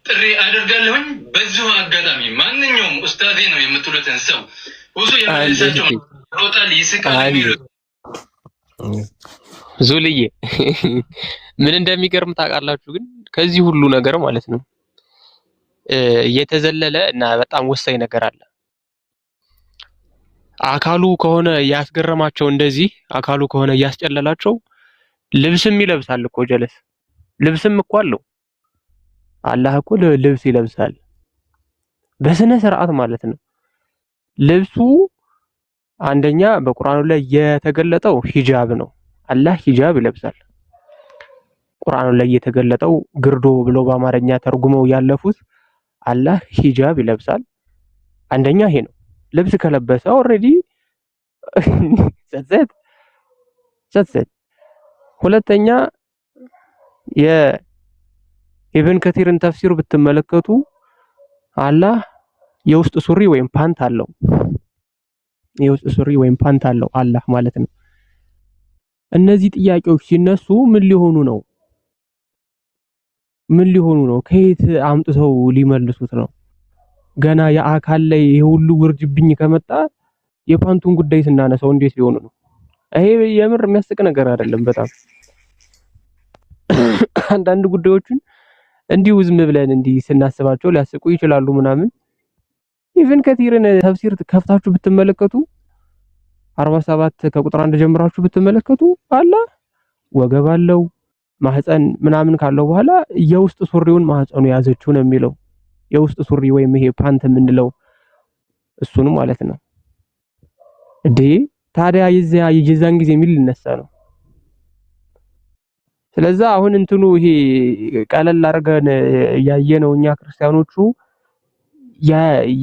ጥሪ አደርጋለሁኝ። በዚሁ አጋጣሚ ማንኛውም ኡስታዜ ነው የምትሉትን ሰው ሁሱ የመለሳቸው ሮጣል ይስቃል የሚሉት ዙልዬ ምን እንደሚገርም ታውቃላችሁ? ግን ከዚህ ሁሉ ነገር ማለት ነው እየተዘለለ እና በጣም ወሳኝ ነገር አለ። አካሉ ከሆነ ያስገረማቸው እንደዚህ አካሉ ከሆነ ያስጨለላቸው ልብስም ይለብሳል እኮ ጀለስ ልብስም እኮ አለው። አላህ እኮ ልብስ ይለብሳል በስነ ስርዓት ማለት ነው። ልብሱ አንደኛ በቁርአኑ ላይ የተገለጠው ሂጃብ ነው። አላህ ሂጃብ ይለብሳል። ቁርአኑ ላይ የተገለጠው ግርዶ ብለው በአማርኛ ተርጉመው ያለፉት አላህ ሂጃብ ይለብሳል። አንደኛ ይሄ ነው። ልብስ ከለበሰ ኦሬዲ ሰትሰት። ሁለተኛ የኢብን ከቲርን ተፍሲር ብትመለከቱ አላህ የውስጥ ሱሪ ወይም ፓንት አለው። የውስጥ ሱሪ ወይም ፓንት አለው አላህ ማለት ነው። እነዚህ ጥያቄዎች ሲነሱ ምን ሊሆኑ ነው? ከየት አምጥተው ሊመልሱት ነው? ገና የአካል ላይ ይሄ ሁሉ ውርጅብኝ ከመጣ የፓንቱን ጉዳይ ስናነሳው እንዴት ሊሆኑ ነው? ይሄ የምር የሚያስቅ ነገር አይደለም። በጣም አንዳንድ ጉዳዮችን እንዲሁ ዝም ብለን እንዲህ ስናስባቸው ሊያስቁ ይችላሉ ምናምን። ኢብን ከቲርን ተፍሲር ከፍታችሁ ብትመለከቱ 47 ከቁጥር 1 ጀምራችሁ ብትመለከቱ አላህ ወገብ አለው ማህፀን ምናምን ካለው በኋላ የውስጥ ሱሪውን ማህፀኑ ያዘችው ነው የሚለው። የውስጥ ሱሪ ወይም ይሄ ፓንት የምንለው እሱን ማለት ነው። ታዲያ የዛን ጊዜ ምን ሊነሳ ነው? ስለዚህ አሁን እንትኑ ይሄ ቀለል አድርገን ያየነው እኛ ክርስቲያኖቹ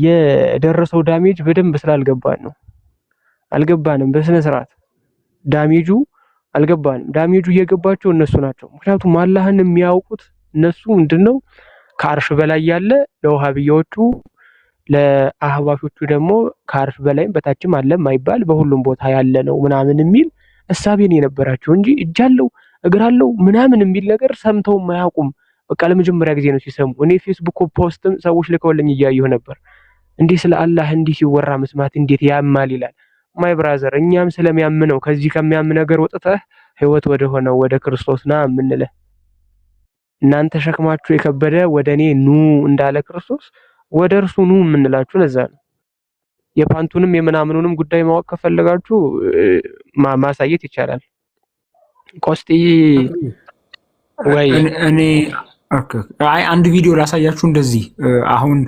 የደረሰው ዳሜጅ በደንብ ስላልገባን ነው። አልገባንም በስነ ስርዓት ዳሜጁ አልገባንም። ዳሜጁ እየገባቸው እነሱ ናቸው። ምክንያቱም አላህን የሚያውቁት እነሱ ምንድነው ከአርሽ በላይ ያለ ለውሃብያዎቹ ለአህባሾቹ ደግሞ ከአርሽ በላይም በታችም አለ የማይባል በሁሉም ቦታ ያለ ነው ምናምን የሚል እሳቤን የነበራቸው እንጂ እጃለው እግራለው ምናምን የሚል ነገር ሰምተው ማያውቁም። በቃ ለመጀመሪያ ጊዜ ነው ሲሰሙ። እኔ ፌስቡክ ፖስትም ሰዎች ልከውልኝ እያየሁ ነበር። እንዲህ ስለ አላህ እንዲህ ሲወራ መስማት እንዴት ያማል ይላል። ማይ ብራዘር እኛም ስለሚያምነው ከዚህ ከሚያም ነገር ወጥተህ ህይወት ወደ ሆነው ወደ ክርስቶስ ና የምንልህ እናንተ ሸክማችሁ የከበደ ወደ እኔ ኑ እንዳለ ክርስቶስ ወደ እርሱ ኑ የምንላችሁ ለዛ ነው። የፓንቱንም የምናምኑንም ጉዳይ ማወቅ ከፈለጋችሁ ማሳየት ይቻላል። ቆስጢ ወይ እኔ አንድ ቪዲዮ ላሳያችሁ። እንደዚህ አሁን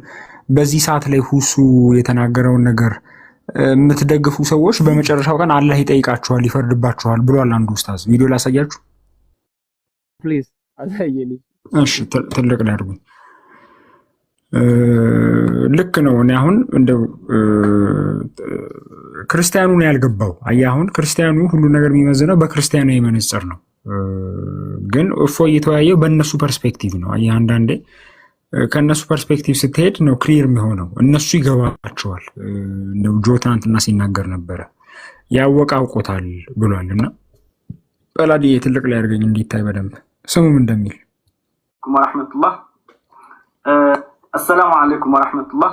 በዚህ ሰዓት ላይ ሁሱ የተናገረውን ነገር የምትደግፉ ሰዎች በመጨረሻው ቀን አላህ ይጠይቃችኋል፣ ይፈርድባችኋል ብሏል አንዱ ኡስታዝ። ቪዲዮ ላሳያችሁ ፕሊዝ፣ አሳየኝ። እሺ ትልቅ ላይ አድርጉኝ። ልክ ነው። እኔ አሁን እንደው ክርስቲያኑን ያልገባው አየህ፣ አሁን ክርስቲያኑ ሁሉ ነገር የሚመዝነው በክርስቲያናዊ መነጽር ነው። ግን እፎይ እየተወያየው በእነሱ ፐርስፔክቲቭ ነው። አየህ፣ አንዳንዴ ከእነሱ ፐርስፔክቲቭ ስትሄድ ነው ክሊር የሚሆነው። እነሱ ይገባቸዋል። እንደው ጆ ትናንትና ሲናገር ነበረ ያወቀ አውቆታል ብሏል። እና በላዲ ትልቅ ላይ አድርገኝ እንዲታይ በደንብ ስሙም እንደሚል ወራህመቱላህ አሰላሙ አለይኩም ወራህመቱላህ።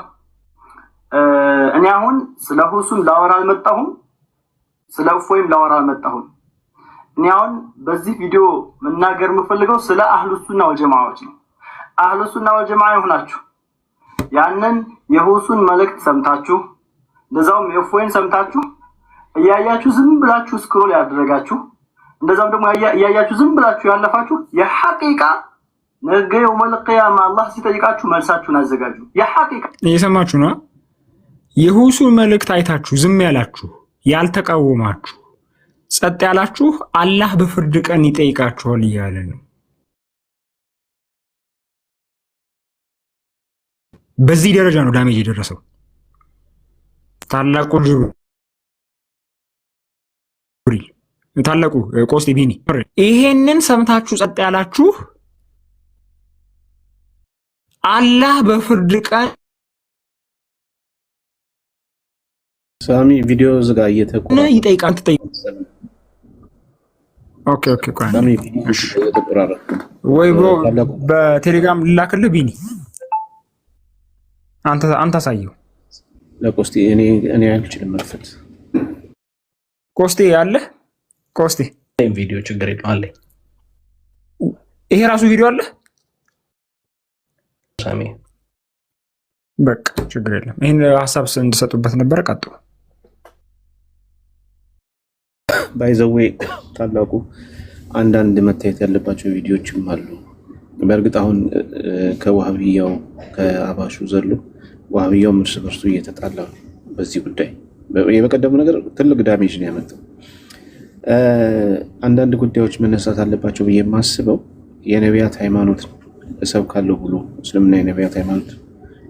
እኔ አሁን ስለ ሁሱም ላወራ አልመጣሁም፣ ስለ እፎይም ላወራ አልመጣሁም። እኔ አሁን በዚህ ቪዲዮ መናገር የምፈልገው ስለ አህሉ ሱና ወልጀማዓዎች ነው። አህሉ ሱና ወልጀማዓ ይሆናችሁ ያንን የሁሱን መልእክት ሰምታችሁ እንደዛውም የእፎይን ሰምታችሁ እያያችሁ ዝም ብላችሁ ስክሮል ያደረጋችሁ እንደዛውም ደግሞ እያያችሁ ዝም ብላችሁ ያለፋችሁ የሐቂቃ ነገ የውመል ቂያማ አላህ ሲጠይቃችሁ መልሳችሁን አዘጋጁ። የሐቂቃ እየሰማችሁ ነው። የሁሱን መልእክት አይታችሁ ዝም ያላችሁ፣ ያልተቃወማችሁ፣ ጸጥ ያላችሁ አላህ በፍርድ ቀን ይጠይቃችኋል እያለ ነው። በዚህ ደረጃ ነው ዳሜጅ የደረሰው ታላቁ ጅብሪል፣ ታላቁ ቆስጢ ቢኒ። ይሄንን ሰምታችሁ ጸጥ ያላችሁ አላህ በፍርድ ቀን ሳሚ ቪዲዮ ዝጋ እየተቆራ ይጠይቃል። ኦኬ ሳሚ ቪዲዮ እየተቆራረ ወይ ብሮ በቴሌግራም ልላክልህ ቢኒ፣ አንተ አሳየው ለቆስቲ። እኔ አልችልም መክፈት። ቆስቲ አለ፣ ቆስቲ ቪዲዮ ችግር የለም አለ። ይሄ ራሱ ቪዲዮ አለ ሳሚ። በቃ ችግር የለም። ይሄን ሐሳብ እንድሰጡበት ነበር። ቀጥሉ። ባይዘዌ ታላቁ አንዳንድ መታየት ያለባቸው ቪዲዮዎችም አሉ። በእርግጥ አሁን ከዋህብያው ከአባሹ ዘሎ ዋህብያው እርስ በርሱ እየተጣላ ነው በዚህ ጉዳይ። የበቀደሙ ነገር ትልቅ ዳሜጅ ነው ያመጣው። አንዳንድ ጉዳዮች መነሳት አለባቸው ብዬ የማስበው የነቢያት ሃይማኖት እሰብካለሁ ብሎ እስልምና የነቢያት ሃይማኖት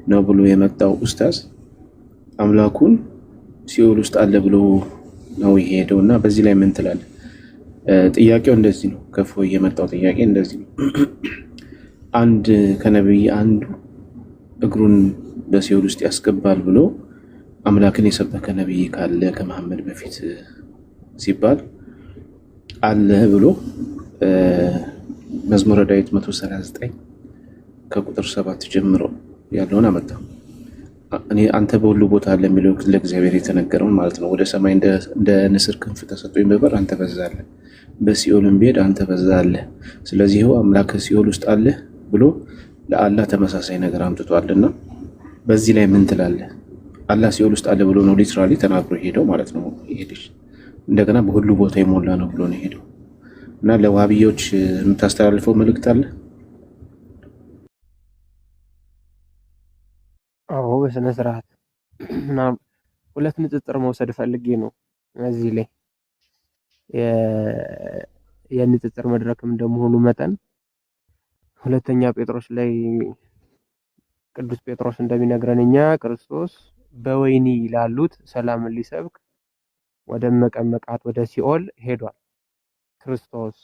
ነው ብሎ የመጣው ኡስታዝ አምላኩን ሲኦል ውስጥ አለ ብሎ ነው የሄደው። እና በዚህ ላይ ምን ትላለህ? ጥያቄው እንደዚህ ነው። ከፎ የመጣው ጥያቄ እንደዚህ ነው። አንድ ከነብይ አንዱ እግሩን በሲኦል ውስጥ ያስገባል ብሎ አምላክን የሰበከ ነብይ ካለ ከመሐመድ በፊት ሲባል አለ ብሎ መዝሙረ ዳዊት 139 ከቁጥር 7 ጀምሮ ያለውን አመጣ። እኔ አንተ በሁሉ ቦታ አለ የሚለው ለእግዚአብሔር የተነገረውን ማለት ነው። ወደ ሰማይ እንደ ንስር ክንፍ ተሰጥቶኝ በበር አንተ በዛለህ፣ በሲኦልም ብሄድ አንተ በዛለህ። ስለዚህ ይኸው አምላክ ሲኦል ውስጥ አለ ብሎ ለአላህ ተመሳሳይ ነገር አምጥቷልና በዚህ ላይ ምን ትላለህ? አላህ ሲኦል ውስጥ አለ ብሎ ነው ሊትራሊ ተናግሮ ሄደው ማለት ነው። ይሄድሽ እንደገና በሁሉ ቦታ የሞላ ነው ብሎ ነው ሄደው እና ለዋህብዮች የምታስተላልፈው መልእክት አለ? አዎ በስነ ስርዓት እና ሁለት ንጽጽር መውሰድ ፈልጌ ነው እዚህ ላይ የንጽጽር መድረክም እንደመሆኑ መጠን ሁለተኛ ጴጥሮስ ላይ ቅዱስ ጴጥሮስ እንደሚነግረን እኛ ክርስቶስ በወህኒ ላሉት ሰላምን ሊሰብክ ወደ መቀመቃት ወደ ሲኦል ሄዷል። ክርስቶስ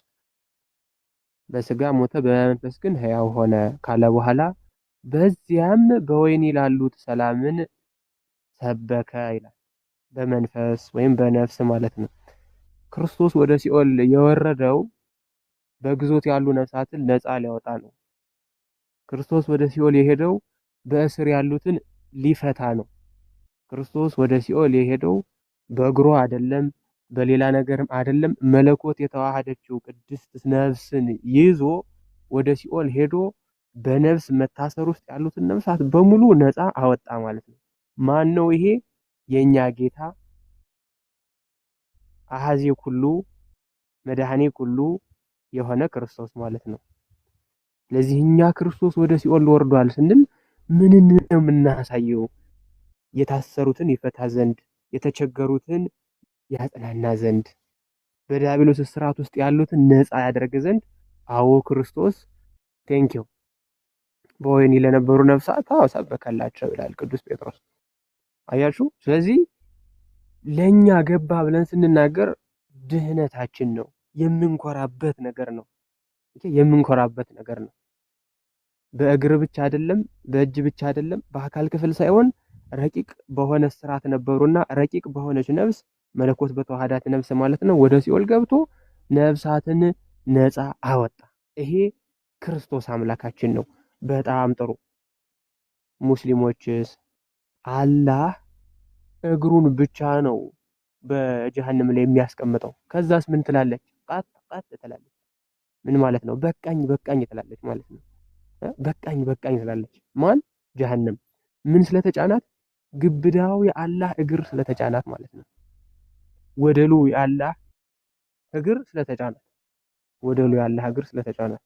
በስጋ ሞተ፣ በመንፈስ ግን ሕያው ሆነ ካለ በኋላ በዚያም በወህኒ ላሉት ሰላምን ሰበከ ይላል። በመንፈስ ወይም በነፍስ ማለት ነው። ክርስቶስ ወደ ሲኦል የወረደው በግዞት ያሉ ነፍሳትን ነፃ ሊያወጣ ነው። ክርስቶስ ወደ ሲኦል የሄደው በእስር ያሉትን ሊፈታ ነው። ክርስቶስ ወደ ሲኦል የሄደው በእግሩ አይደለም፣ በሌላ ነገርም አይደለም። መለኮት የተዋሃደችው ቅድስት ነፍስን ይዞ ወደ ሲኦል ሄዶ በነፍስ መታሰር ውስጥ ያሉትን ነፍሳት በሙሉ ነፃ አወጣ ማለት ነው። ማን ነው ይሄ? የኛ ጌታ አሐዜ ኩሉ መድኃኔ ኩሉ የሆነ ክርስቶስ ማለት ነው። ስለዚህ እኛ ክርስቶስ ወደ ሲኦል ወርዷል ስንል ምን ነው የምናሳየው? የታሰሩትን ይፈታ ዘንድ፣ የተቸገሩትን ያጽናና ዘንድ፣ በዲያብሎስ እስራት ውስጥ ያሉትን ነፃ ያደርግ ዘንድ። አዎ ክርስቶስ ቴንኪው በወህኒ ለነበሩ ነፍሳት ሰበከላቸው ይላል ቅዱስ ጴጥሮስ። አያችሁ። ስለዚህ ለኛ ገባ ብለን ስንናገር ድህነታችን ነው፣ የምንኮራበት ነገር ነው። የምንኮራበት ነገር ነው። በእግር ብቻ አይደለም፣ በእጅ ብቻ አይደለም፣ በአካል ክፍል ሳይሆን ረቂቅ በሆነ ስርዓት ነበሩና ረቂቅ በሆነች ነፍስ መለኮት በተዋሃዳት ነፍስ ማለት ነው ወደ ሲኦል ገብቶ ነፍሳትን ነፃ አወጣ። ይሄ ክርስቶስ አምላካችን ነው። በጣም ጥሩ። ሙስሊሞችስ አላህ እግሩን ብቻ ነው በጀሃነም ላይ የሚያስቀምጠው። ከዛስ ምን ትላለች? ቃጥ ትላለች። ምን ማለት ነው? በቃኝ በቃኝ ትላለች ማለት ነው። በቃኝ በቃኝ ትላለች። ማን? ጀሃነም። ምን ስለተጫናት? ግብዳው የአላህ እግር ስለተጫናት ማለት ነው። ወደሉ የአላህ እግር ስለተጫናት፣ ወደሉ የአላህ እግር ስለተጫናት።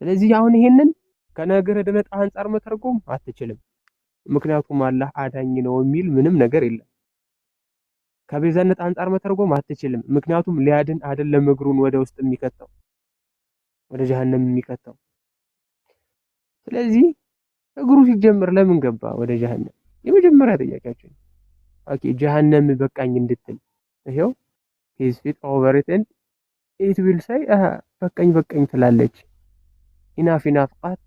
ስለዚህ አሁን ይሄንን ከነገረ ድነት አንፃር መተርጎም አትችልም። ምክንያቱም አላህ አዳኝ ነው የሚል ምንም ነገር የለም። ከቤዛነት አንፃር መተርጎም አትችልም። ምክንያቱም ሊያድን አይደለም እግሩን ወደ ውስጥ የሚከተው ወደ ጀሃነም የሚከተው። ስለዚህ እግሩ ሲጀምር ለምን ገባ ወደ ጀሃነም? የመጀመሪያ ጥያቄያችን ኦኬ፣ ጀሃነም በቃኝ እንድትል ይሄው his feet over it and it will say በቃኝ በቃኝ ትላለች። ኢናፍ ቃት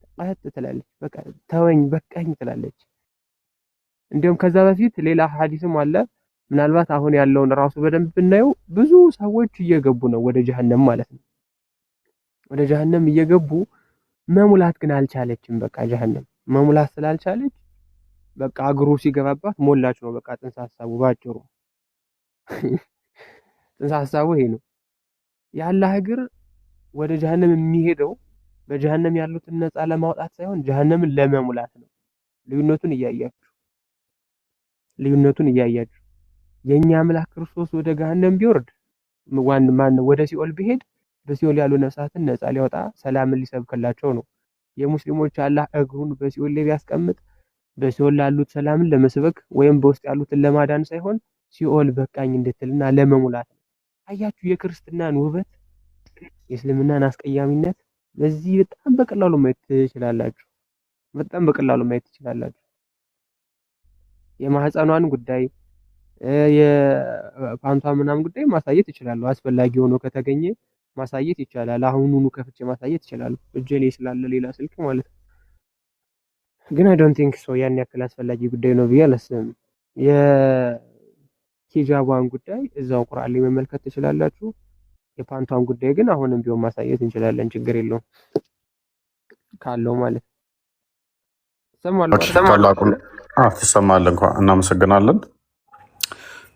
ትላለች። በቃ ተወኝ በቃኝ ትላለች። እንዲሁም ከዛ በፊት ሌላ ሐዲስም አለ። ምናልባት አሁን ያለውን ራሱ በደንብ ብናየው ብዙ ሰዎች እየገቡ ነው ወደ ጀሃነም ማለት ነው። ወደ ጀሃነም እየገቡ መሙላት ግን አልቻለችም። በቃ ጀሃነም መሙላት ስላልቻለች በቃ እግሩ ሲገባባት ሞላች ነው በቃ ጥንሰ ሐሳቡ ባጭሩ። ጥንሰ ሐሳቡ ይሄ ነው። የአላህ እግር ወደ ጀሃነም የሚሄደው በጀሃነም ያሉትን ነፃ ለማውጣት ሳይሆን ጀሃነምን ለመሙላት ነው። ልዩነቱን እያያችሁ የኛ አምላክ ክርስቶስ ወደ ገሃነም ቢወርድ ማን ወደ ሲኦል ቢሄድ በሲኦል ያሉ ነፍሳትን ነፃ ሊያወጣ ሰላምን ሊሰብክላቸው ነው። የሙስሊሞች አላህ እግሩን በሲኦል ላይ ቢያስቀምጥ በሲኦል ላሉት ሰላምን ለመስበክ ወይም በውስጥ ያሉትን ለማዳን ሳይሆን ሲኦል በቃኝ እንድትልና ለመሙላት ነው። አያችሁ የክርስትናን ውበት፣ የእስልምናን አስቀያሚነት በዚህ በጣም በቀላሉ ማየት ትችላላችሁ። በጣም በቀላሉ ማየት ትችላላችሁ። የማህፀኗን ጉዳይ የፓንቷ ምናምን ጉዳይ ማሳየት ይችላሉ። አስፈላጊ ሆኖ ከተገኘ ማሳየት ይቻላል። አሁኑኑ ከፍቼ ማሳየት ይችላል። እጄ ላይ ስላለ ሌላ ስልክ ማለት ነው። ግን አይ ዶንት ቲንክ ሶ ያን ያክል አስፈላጊ ጉዳይ ነው ብዬ አላስብም። የሂጃቧን ጉዳይ እዛው ቁርአን ላይ መመልከት ትችላላችሁ። የፓንቷን ጉዳይ ግን አሁንም ቢሆን ማሳየት እንችላለን። ችግር የለውም ካለው ማለት ትሰማለህ። እንኳን እናመሰግናለን።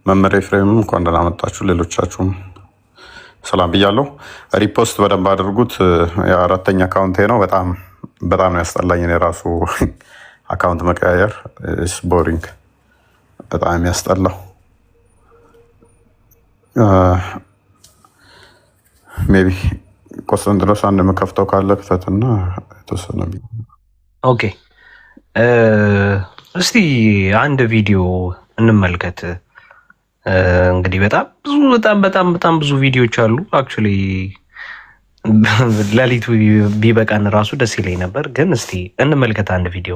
መምህር ኤፍሬም እንኳን ደህና መጣችሁ። ሌሎቻችሁም ሰላም ብያለሁ። ሪፖስት በደንብ አድርጉት። የአራተኛ አካውንቴ ነው። በጣም ነው ያስጠላኝ። እኔ ራሱ አካውንት መቀያየር ቦሪንግ፣ በጣም የሚያስጠላው። ሜቢ ቆስጠንጢኖስ አንድ የምከፍተው ካለ ክፈትና የተወሰነ ኦኬ። እስቲ አንድ ቪዲዮ እንመልከት። እንግዲህ በጣም ብዙ ቪዲዮዎች አሉ። አክቹሊ ለሊቱ ቢበቃን ራሱ ደስ ይለኝ ነበር፣ ግን እስቲ እንመልከት አንድ ቪዲዮ።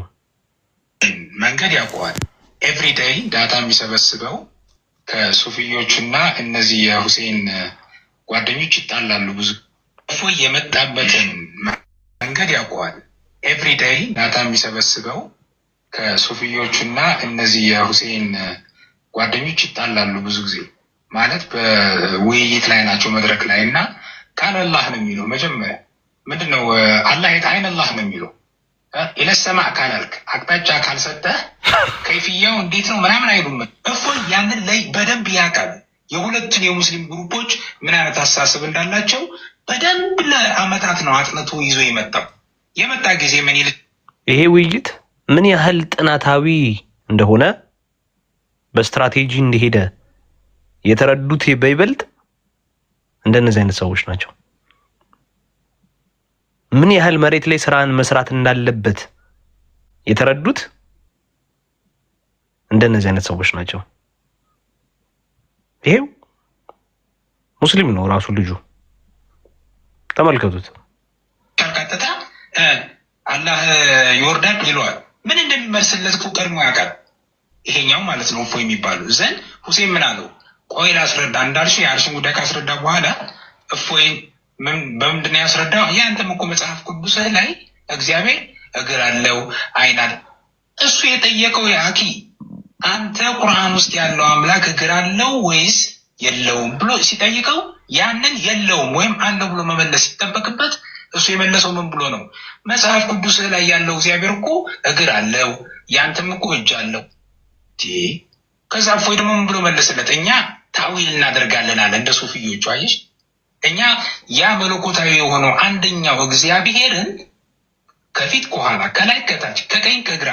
መንገድ ያውቀዋል። ኤቭሪዴይ ዳታ የሚሰበስበው ከሱፊዮችና እነዚህ የሁሴን ጓደኞች ይጣላሉ። ብዙ እፎይ የመጣበትን መንገድ ያውቀዋል። ኤቭሪዴይ ዳታ የሚሰበስበው ከሱፊዮችና እነዚህ የሁሴን ጓደኞች ይጣላሉ። ብዙ ጊዜ ማለት በውይይት ላይ ናቸው መድረክ ላይ እና ቃል አላህ ነው የሚለው። መጀመሪያ ምንድነው አላህ አይን አላህ ነው የሚለው። ኢለሰማ ካላልክ አቅጣጫ ካልሰጠህ ከይፍያው እንዴት ነው ምናምን አይሉም። እፎይ ያንን ላይ በደንብ ያውቃል። የሁለቱን የሙስሊም ግሩፖች ምን አይነት አስተሳሰብ እንዳላቸው በደንብ ለአመታት ነው አጥንቶ ይዞ የመጣ ጊዜ ምን ይል ይሄ ውይይት ምን ያህል ጥናታዊ እንደሆነ በስትራቴጂ እንደሄደ የተረዱት በይበልጥ እንደነዚህ አይነት ሰዎች ናቸው። ምን ያህል መሬት ላይ ስራን መስራት እንዳለበት የተረዱት እንደነዚህ አይነት ሰዎች ናቸው። ይሄው ሙስሊም ነው ራሱ ልጁ፣ ተመልከቱት። ቀጥታ አላህ ይወርዳል ይለዋል። ምን እንደሚመልስለት እኮ ቀድሞ ያውቃል። ይሄኛው ማለት ነው እፎይ የሚባሉ ዘንድ ሁሴን ምን አለው? ቆይ ላስረዳ እንዳልሽው የአርሽን ጉዳይ ካስረዳ በኋላ እፎይን በምንድን ነው ያስረዳው? ያንተም እኮ መጽሐፍ ቅዱስ ላይ እግዚአብሔር እግር አለው አይን አለ። እሱ የጠየቀው ያኪ አንተ ቁርአን ውስጥ ያለው አምላክ እግር አለው ወይስ የለውም ብሎ ሲጠይቀው ያንን የለውም ወይም አለው ብሎ መመለስ ሲጠበቅበት እሱ የመለሰው ምን ብሎ ነው? መጽሐፍ ቅዱስ ላይ ያለው እግዚአብሔር እኮ እግር አለው ያንተም እኮ እጅ አለው። ከዛ እፎይ ደግሞ ምን ብሎ መለሰለት? እኛ ታዊል እናደርጋለን አለ። እንደ ሱፊዮቹ አየሽ፣ እኛ ያ መለኮታዊ የሆነው አንደኛው እግዚአብሔርን ከፊት ከኋላ ከላይ ከታች ከቀኝ ከግራ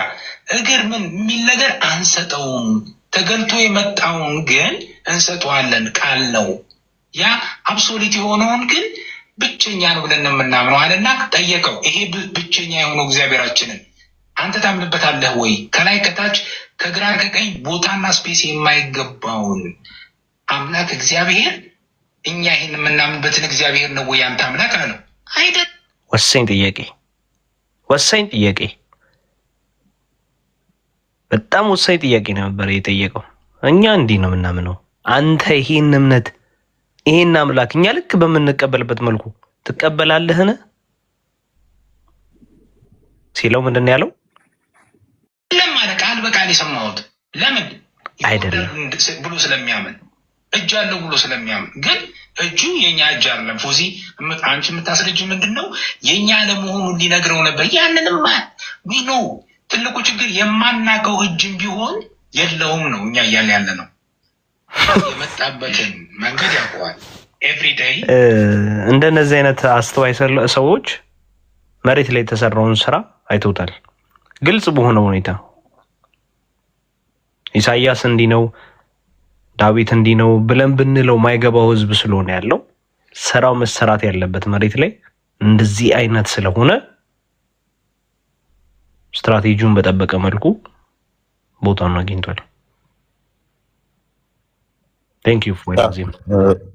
እግር ምን የሚል ነገር አንሰጠውም። ተገልጦ የመጣውን ግን እንሰጠዋለን፣ ቃል ነው። ያ አብሶሊት የሆነውን ግን ብቸኛ ነው ብለን የምናምነው አለና ጠየቀው። ይሄ ብቸኛ የሆነው እግዚአብሔራችንን አንተ ታምንበታለህ ወይ? ከላይ ከታች ከግራ ከቀኝ ቦታና ስፔስ የማይገባውን አምላክ እግዚአብሔር እኛ ይህን የምናምንበትን እግዚአብሔር ነው ወይ አንተ አምላክ አለው? አይደል? ወሳኝ ጥያቄ፣ በጣም ወሳኝ ጥያቄ ነበር የጠየቀው። እኛ እንዲህ ነው የምናምነው፣ አንተ ይሄን እምነት ይሄን አምላክ እኛ ልክ በምንቀበልበት መልኩ ትቀበላለህን ሲለው ምንድን ያለው? ለማለ ቃል በቃል የሰማሁት ለምን አይደለም ብሎ ስለሚያምን እጅ አለው ብሎ ስለሚያምን፣ ግን እጁ የኛ እጅ አይደለም። ፎዚ አንቺ የምታስረጅ ምንድን ነው? የኛ ለመሆኑን ሊነግረው ነበር። ያንንም ቢኖ ትልቁ ችግር የማናውቀው እጅም ቢሆን የለውም ነው እኛ እያለ ያለ ነው። የመጣበትን መንገድ ያውቀዋል። ኤቭሪዴይ እንደነዚህ አይነት አስተዋይ ሰዎች መሬት ላይ የተሰራውን ስራ አይተውታል፣ ግልጽ በሆነ ሁኔታ። ኢሳያስ እንዲህ ነው፣ ዳዊት እንዲህ ነው ብለን ብንለው ማይገባው ህዝብ ስለሆነ ያለው ስራው መሰራት ያለበት መሬት ላይ እንደዚህ አይነት ስለሆነ ስትራቴጂውን በጠበቀ መልኩ ቦታውን አግኝቷል።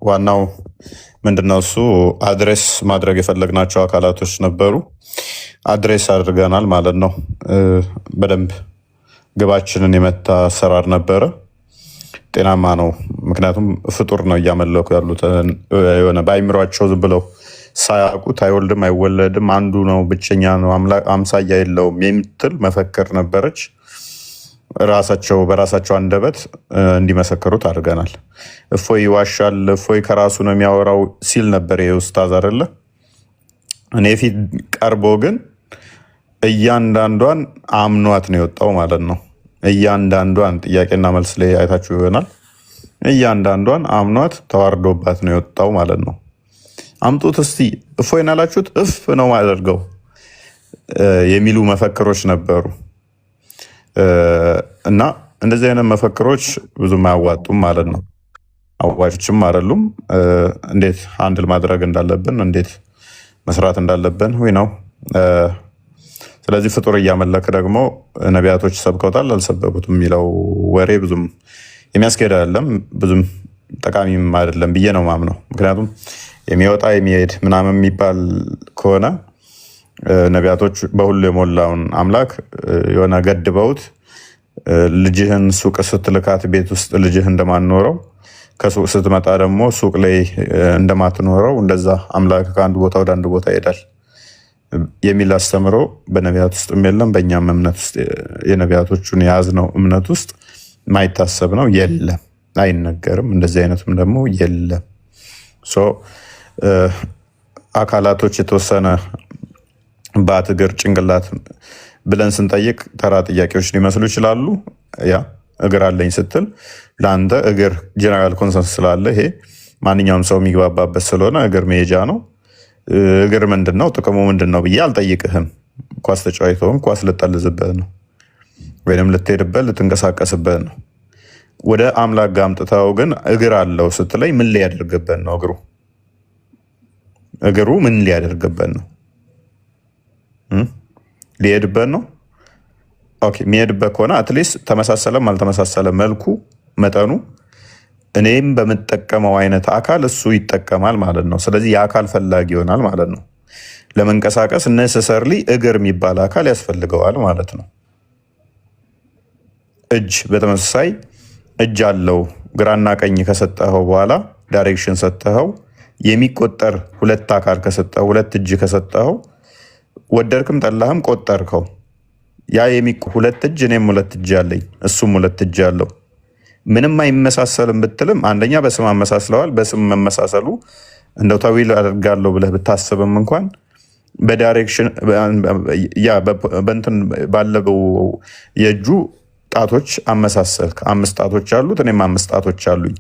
ዋናው ምንድነው እሱ አድሬስ ማድረግ የፈለግናቸው አካላቶች ነበሩ። አድሬስ አድርገናል ማለት ነው። በደንብ ግባችንን የመታ አሰራር ነበረ። ጤናማ ነው። ምክንያቱም ፍጡር ነው እያመለኩ ያሉት። የሆነ በአይምሯቸው ዝም ብለው ሳያውቁት አይወልድም አይወለድም አንዱ ነው ብቸኛ ነው አምሳያ የለውም የምትል መፈክር ነበረች። ራሳቸው በራሳቸው አንደበት እንዲመሰክሩት አድርገናል። እፎይ ይዋሻል፣ እፎይ ከራሱ ነው የሚያወራው ሲል ነበር የኡስታዝ አይደለ? እኔ ፊት ቀርቦ ግን እያንዳንዷን አምኗት ነው የወጣው ማለት ነው። እያንዳንዷን ጥያቄና መልስ ላይ አይታችሁ ይሆናል። እያንዳንዷን አምኗት ተዋርዶባት ነው የወጣው ማለት ነው። አምጡት እስቲ እፎይን አላችሁት እፍ ነው ማደርገው የሚሉ መፈክሮች ነበሩ። እና እንደዚህ አይነት መፈክሮች ብዙም አያዋጡም ማለት ነው። አዋጮችም አይደሉም። እንዴት ሃንድል ማድረግ እንዳለብን እንዴት መስራት እንዳለብን ወይ ነው። ስለዚህ ፍጡር እያመለክ ደግሞ ነቢያቶች ሰብከውታል አልሰበኩትም የሚለው ወሬ ብዙም የሚያስኬድ አይደለም፣ ብዙም ጠቃሚም አይደለም ብዬ ነው ማምነው። ምክንያቱም የሚወጣ የሚሄድ ምናምን የሚባል ከሆነ ነቢያቶች በሁሉ የሞላውን አምላክ የሆነ ገድበውት ልጅህን ሱቅ ስትልካት ቤት ውስጥ ልጅህ እንደማትኖረው ከሱቅ ስትመጣ ደግሞ ሱቅ ላይ እንደማትኖረው እንደዛ አምላክ ከአንድ ቦታ ወደ አንድ ቦታ ይሄዳል የሚል አስተምሮ በነቢያት ውስጥም የለም። በእኛም እምነት ውስጥ የነቢያቶቹን የያዝነው እምነት ውስጥ ማይታሰብ ነው፣ የለም፣ አይነገርም። እንደዚህ አይነቱም ደግሞ የለም። አካላቶች የተወሰነ ባት፣ እግር፣ ጭንቅላት ብለን ስንጠይቅ ተራ ጥያቄዎች ሊመስሉ ይችላሉ። ያ እግር አለኝ ስትል ለአንተ እግር ጀነራል ኮንሰንስ ስላለ ይሄ ማንኛውም ሰው የሚግባባበት ስለሆነ እግር መሄጃ ነው። እግር ምንድን ነው ጥቅሙ ምንድን ነው ብዬ አልጠይቅህም። ኳስ ተጫዋይተውን ኳስ ልጠልዝበት ነው ወይም ልትሄድበት ልትንቀሳቀስበት ነው። ወደ አምላክ ጋር አምጥተው ግን እግር አለው ስትለኝ ምን ሊያደርግበት ነው? እግሩ ምን ሊያደርግበት ነው? ሊሄድበት ነው። ኦኬ፣ የሚሄድበት ከሆነ አትሊስት ተመሳሰለም አልተመሳሰለ መልኩ መጠኑ እኔም በምጠቀመው አይነት አካል እሱ ይጠቀማል ማለት ነው። ስለዚህ የአካል ፈላጊ ይሆናል ማለት ነው። ለመንቀሳቀስ ነሰሰርሊ እግር የሚባል አካል ያስፈልገዋል ማለት ነው። እጅ በተመሳሳይ እጅ አለው። ግራና ቀኝ ከሰጠኸው በኋላ ዳይሬክሽን ሰጠኸው፣ የሚቆጠር ሁለት አካል ከሰጠኸው፣ ሁለት እጅ ከሰጠኸው፣ ወደድክም ጠላህም ቆጠርከው። ያ ሁለት እጅ እኔም ሁለት እጅ አለኝ እሱም ሁለት እጅ አለው። ምንም አይመሳሰልም ብትልም አንደኛ በስም አመሳስለዋል። በስም መመሳሰሉ እንደው ተዊል አደርጋለሁ ብለህ ብታስብም እንኳን በዳይሬክሽን በእንትን ባለው የእጁ ጣቶች አመሳሰልክ። 5 ጣቶች አሉት፣ እኔም 5 ጣቶች አሉኝ።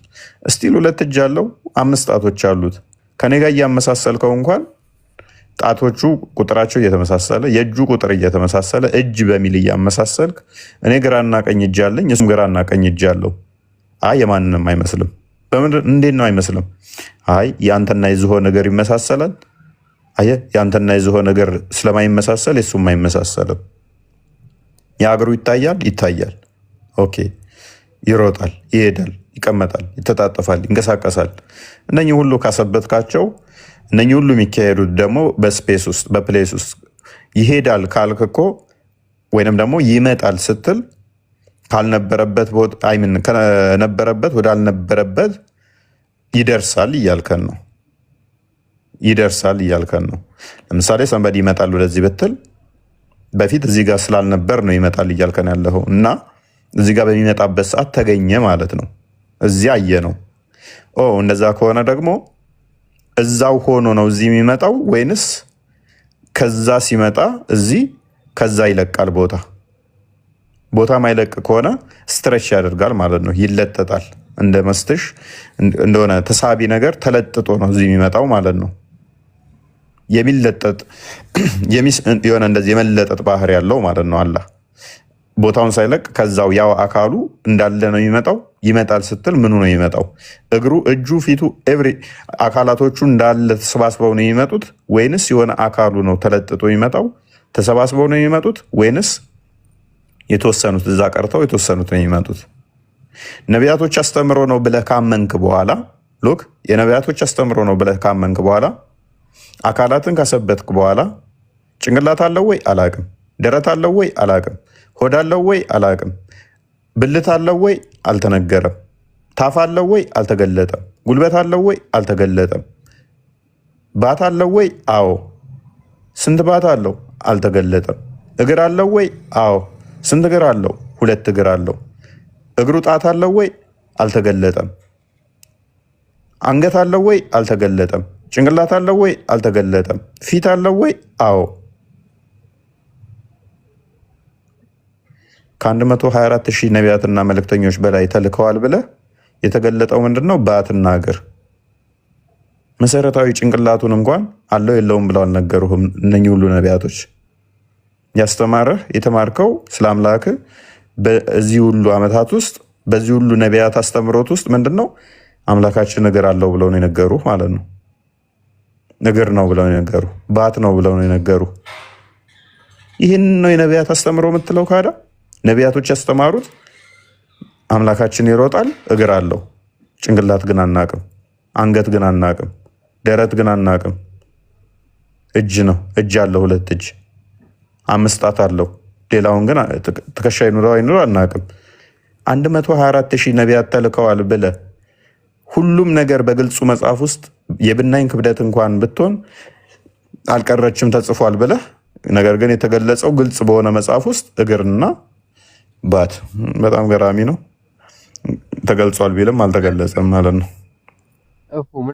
እስቲል ሁለት እጅ አለው፣ 5 ጣቶች አሉት። ከኔ ጋር እያመሳሰልከው እንኳን ጣቶቹ ቁጥራቸው እየተመሳሰለ የእጁ ቁጥር እየተመሳሰለ እጅ በሚል እያመሳሰልክ እኔ ግራና ቀኝ እጅ አለኝ እሱም ግራና ቀኝ እጅ አለው። አይ የማንንም አይመስልም። እንዴት ነው አይመስልም? አይ የአንተና የዝሆን ነገር ይመሳሰላል። አየህ፣ የአንተና የዝሆን ነገር ስለማይመሳሰል የሱም አይመሳሰልም። የአገሩ ይታያል። ኦኬ፣ ይሮጣል፣ ይሄዳል፣ ይቀመጣል፣ ይተጣጠፋል፣ ይንቀሳቀሳል። እነኚህ ሁሉ ካሰበትካቸው እነኚህ ሁሉ የሚካሄዱት ደግሞ በስፔስ ውስጥ በፕሌስ ውስጥ ይሄዳል ካልክ እኮ ወይንም ደግሞ ይመጣል ስትል ከነበረበት ወዳልነበረበት ይደርሳል እያልከን ነው። ለምሳሌ ሰንበዲ ይመጣል ወደዚህ ብትል በፊት እዚህ ጋር ስላልነበር ነው ይመጣል እያልከን ያለው እና እዚህ ጋር በሚመጣበት ሰዓት ተገኘ ማለት ነው። እዚያ አየ ነው። እንደዛ ከሆነ ደግሞ እዛው ሆኖ ነው እዚህ የሚመጣው ወይንስ ከዛ ሲመጣ እዚህ ከዛ ይለቃል? ቦታ ማይለቅ ከሆነ ስትሬች ያደርጋል ማለት ነው። ይለጠጣል። እንደ መስትሽ እንደሆነ ተሳቢ ነገር ተለጥጦ ነው እዚህ የሚመጣው ማለት ነው። የሚለጠጥ የሆነ እንደዚህ የመለጠጥ ባህሪ ያለው ማለት ነው። አላህ ቦታውን ሳይለቅ ከዛው ያው አካሉ እንዳለ ነው የሚመጣው። ይመጣል ስትል ምኑ ነው የሚመጣው? እግሩ፣ እጁ፣ ፊቱ አካላቶቹ እንዳለ ተሰባስበው ነው የሚመጡት ወይንስ የሆነ አካሉ ነው ተለጥጦ የሚመጣው? ተሰባስበው ነው የሚመጡት ወይንስ የተወሰኑት እዛ ቀርተው የተወሰኑት ነው የሚመጡት? ነቢያቶች አስተምሮ ነው ብለህ ካመንክ በኋላ የነቢያቶች አስተምሮ ነው ብለህ ካመንክ በኋላ አካላትን ካሰበትክ በኋላ ጭንቅላት አለው ወይ አላቅም፣ ደረት አለው ወይ አላቅም፣ ሆድ አለው ወይ አላቅም፣ ብልት አለው ወይ አልተነገረም፣ ታፍ አለው ወይ አልተገለጠም፣ ጉልበት አለው ወይ አልተገለጠም፣ ባት አለው ወይ አዎ፣ ስንት ባት አለው አልተገለጠም፣ እግር አለው ወይ አዎ፣ ስንት እግር አለው? 2 እግር አለው። እግሩ ጣት አለው ወይ አልተገለጠም፣ አንገት አለው ወይ አልተገለጠም፣ ጭንቅላት አለው ወይ አልተገለጠም፣ ፊት አለው ወይ አዎ። ከ124,000 ነቢያትና መልእክተኞች በላይ ተልከዋል ብለህ የተገለጠው ምንድን ነው? ባትና እግር። መሰረታዊ ጭንቅላቱን እንኳን አለው የለውም ብለው አልነገሩህም። እነኚህ ሁሉ ነቢያቶች ያስተማረህ የተማርከው ስለ አምላክ በዚህ ሁሉ ዓመታት ውስጥ በዚህ ሁሉ ነቢያት አስተምሮት ውስጥ ምንድን ነው? አምላካችን እግር አለው ብለው ነው የነገሩ ማለት ነው። እግር ነው ብለው ነው የነገሩ፣ ባት ነው ብለው ነው የነገሩ። ይህን ነው የነቢያት አስተምሮ የምትለው? ካዳ ነቢያቶች ያስተማሩት አምላካችን ይሮጣል፣ እግር አለው፣ ጭንቅላት ግን አናቅም፣ አንገት ግን አናቅም፣ ደረት ግን አናቅም። እጅ ነው፣ እጅ አለው፣ 2 እጅ፣ 5 ጣት አለው። ሌላውን ግን ትከሻ ይኑረው አይኑረው አናቅም። 124,000 ነቢያት ተልከዋል ብለ ሁሉም ነገር በግልጹ መጽሐፍ ውስጥ የብናኝ ክብደት እንኳን ብትሆን አልቀረችም ተጽፏል ብለ፣ ነገር ግን የተገለጸው ግልጽ በሆነ መጽሐፍ ውስጥ እግርና ባት። በጣም ገራሚ ነው። ተገልጿል ቢልም አልተገለጸም ማለት ነው።